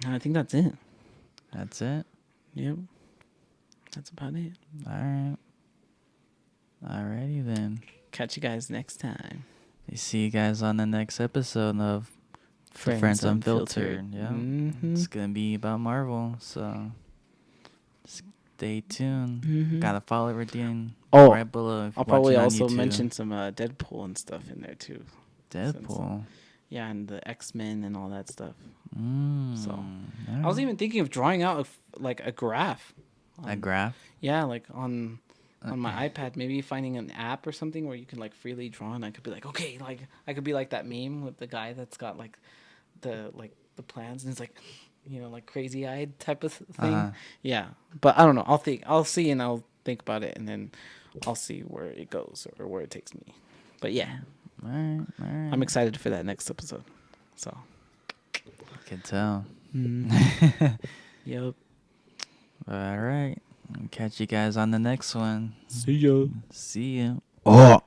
I think that's it. That's it? Yep. That's about it. All right. Alrighty then. Catch you guys next time. We see you guys on the next episode of Friends Unfiltered. Yeah. Mm-hmm. It's going to be about Marvel, so stay tuned. Mm-hmm. Gotta follow everything right below. I'll probably also mention some Deadpool and stuff in there too. Deadpool? Yeah, and the X-Men and all that stuff. So right. I was even thinking of drawing out like a graph. A graph? Yeah, like on my iPad, maybe finding an app or something where you can like freely draw, and I could be like, okay, like I could be like that meme with the guy that's got like the plans, and it's like, you know, like crazy eyed type of thing. Yeah, but I don't know. I'll see, and I'll think about it, and then I'll see where it goes or where it takes me. But yeah, all right. I'm excited for that next episode. So I can tell. Yep. All right. Catch you guys on the next one. See ya. See ya. Oh.